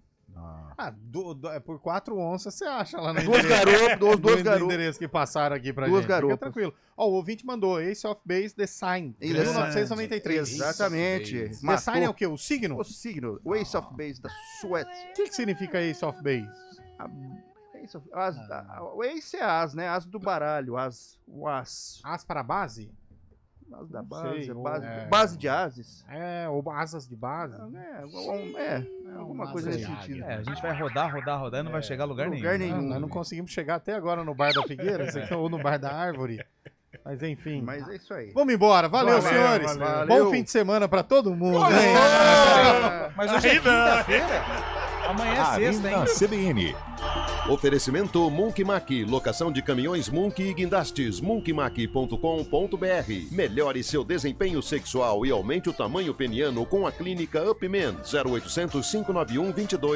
Por 4 onças você acha lá no duas garopas. endereço que passaram aqui pra duas gente. Garopas. Fica tranquilo. Ó, o ouvinte mandou Ace of Base The Sign, 1993. Exatamente. The Sign é o quê? O signo? O signo. O Ace of Base da Suécia. O que significa Ace of Base? O Ace é as, né? As do baralho. O as. As para base? As da base, base de ases. Ou asas de base. Alguma coisa nesse sentido. A gente vai rodar e não vai chegar a lugar nenhum. Nós não conseguimos chegar até agora no Bar da Figueira, ou no Bar da Árvore. Mas enfim. Mas é isso aí. Vamos embora. Valeu, senhores. Valeu. Bom fim de semana pra todo mundo. Mas hoje é quinta-feira. Amanhã é sexta, hein? CBN. Oferecimento Munk Mac, locação de caminhões Munk e guindastes, munkmac.com.br. Melhore seu desempenho sexual e aumente o tamanho peniano com a clínica Upman, 0800 591 22